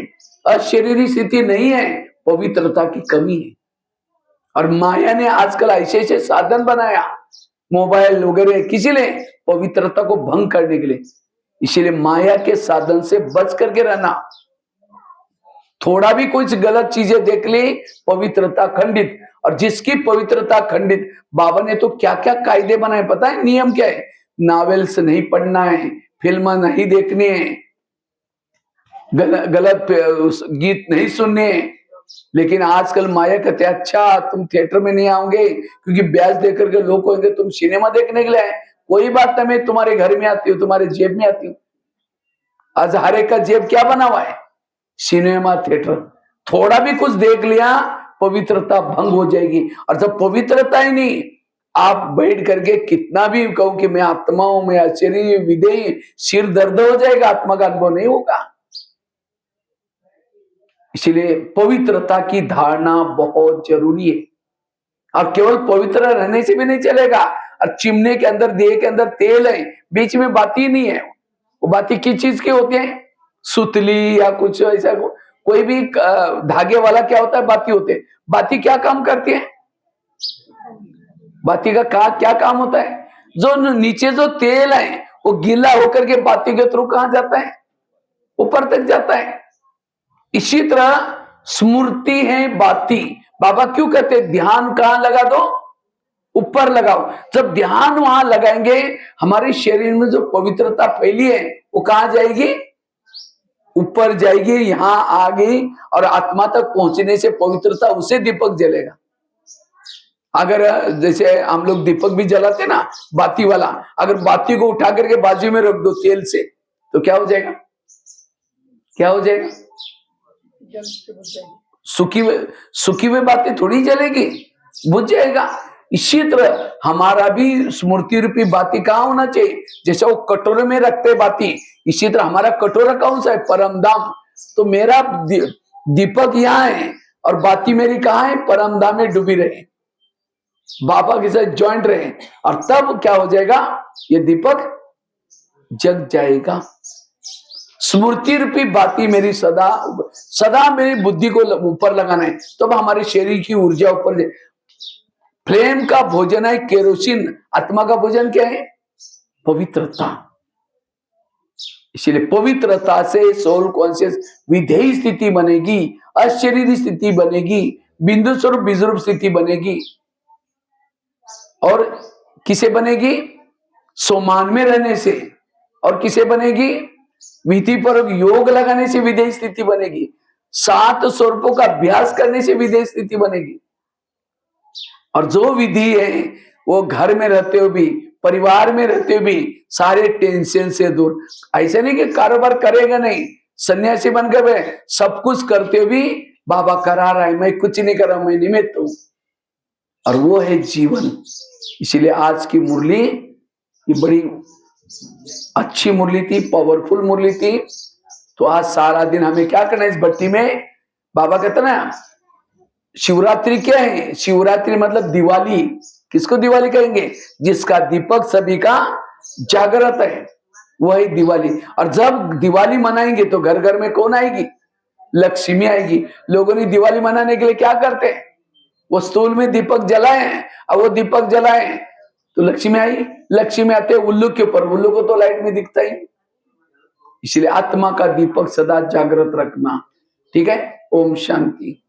अशरीरी स्थिति नहीं है, पवित्रता की कमी है। और माया ने आजकल ऐसे ऐसे साधन बनाया, मोबाइल वगैरह, किसी ने पवित्रता को भंग करने के लिए। इसीलिए माया के साधन से बच करके रहना। थोड़ा भी कुछ गलत चीजें देख ली, पवित्रता खंडित। और जिसकी पवित्रता खंडित, बाबा ने तो क्या क्या कायदे बनाए पता है? नियम क्या है? नॉवेल्स नहीं पढ़ना है, फिल्म नहीं देखनी है, गलत गीत नहीं सुनने। लेकिन आजकल माया कहते हैं अच्छा तुम थिएटर में नहीं आओगे क्योंकि ब्याज देकर के लोग कहेंगे तुम सिनेमा देखने के लिए आए। कोई बात नहीं, मैं तुम्हारे घर में आती हूँ, तुम्हारे जेब में आती हूँ। आज हर एक का जेब क्या बना हुआ है? Cinema, theatre. थोड़ा भी कुछ देख लिया, पवित्रता भंग हो जाएगी। और जब पवित्रता ही नहीं, आप बैठ करके कितना भी कहो कि मैं आत्मा हूं, मैं आश्चर्य विधेय, सिर दर्द हो जाएगा, आत्मा का अनुभव नहीं होगा। इसलिए पवित्रता की धारणा बहुत जरूरी है। और केवल पवित्र रहने से भी नहीं चलेगा। और चिमने के अंदर, दिए के अंदर तेल है, बीच में बाती नहीं है। वो बाती किस चीज के होते हैं? सुतली या कुछ ऐसा, कोई भी धागे वाला क्या होता है? बाती होते हैं। बाती क्या काम करती है? बाती का क्या काम होता है? जो नीचे जो तेल है वो गीला होकर के बाती के थ्रू कहां जाता है? ऊपर तक जाता है। इसी तरह स्मृति है बाती। बाबा क्यों कहते हैं ध्यान कहां लगा दो? ऊपर लगाओ। जब ध्यान वहां लगाएंगे, हमारे शरीर में जो पवित्रता फैली है वो कहां जाएगी? ऊपर जाएगी, यहां आ गई, और आत्मा तक पहुंचने से पवित्रता, उसे दीपक जलेगा। अगर जैसे हम लोग दीपक भी जलाते ना, बाती वाला, अगर बाती को उठा करके बाजू में रख दो तेल से, तो क्या हो जाएगा? क्या हो जाएगा? सुखी हुई बातें थोड़ी जलेगी, बुझ जाएगा। इसी तरह हमारा भी स्मृति रूपी बाती कहाँ होना चाहिए? जैसे वो कटोरे में रखते बाती, इसी तरह हमारा कटोरा कौन सा है? परम धाम। तो मेरा दीपक यहाँ है और बाती मेरी कहाँ है? परम धाम में डूबी रहे, बाबा के साथ ज्वाइंट रहे, और तब क्या हो जाएगा? ये दीपक जग जाएगा। स्मृति रूपी बाती मेरी सदा सदा मेरी बुद्धि को ऊपर लगाना है, तब हमारे शरीर की ऊर्जा ऊपर। फ्लेम का भोजन है केरोसिन, आत्मा का भोजन क्या है? पवित्रता। इसलिए पवित्रता से सोल कॉन्शियस विधेयी स्थिति बनेगी, अशरीरी स्थिति बनेगी, बिंदु स्वरूप विजरूप स्थिति बनेगी। और किसे बनेगी? सोमान में रहने से। और किसे बनेगी? विधि पर योग लगाने से विधेयी स्थिति बनेगी। 7 स्वरूपों का अभ्यास करने से विधेयी स्थिति बनेगी। और जो विधि है वो घर में रहते हुए भी, परिवार में रहते हुए भी सारे टेंशन से दूर। ऐसे नहीं कि कारोबार करेगा नहीं, सन्यासी बनकर सब कुछ करते हुए भी बाबा करा रहा है, मैं कुछ नहीं कर रहा, मैं निमित्त हूं, और वो है जीवन। इसीलिए आज की मुरली ये बड़ी अच्छी मुरली थी, पावरफुल मुरली थी। तो आज सारा दिन हमें क्या करना है इस भट्टी में? बाबा कहते ना, शिवरात्रि क्या है? शिवरात्रि मतलब दिवाली। किसको दिवाली कहेंगे? जिसका दीपक सभी का जागृत है, वही दिवाली। और जब दिवाली मनाएंगे तो घर घर में कौन आएगी? लक्ष्मी आएगी। लोगों ने दिवाली मनाने के लिए क्या करते हैं? वो स्टूल में दीपक जलाए हैं, और वो दीपक जलाए तो लक्ष्मी आई। लक्ष्मी आते उल्लू के ऊपर, उल्लू को तो लाइट में दिखता ही। इसलिए आत्मा का दीपक सदा जागृत रखना। ठीक है। ओम शांति।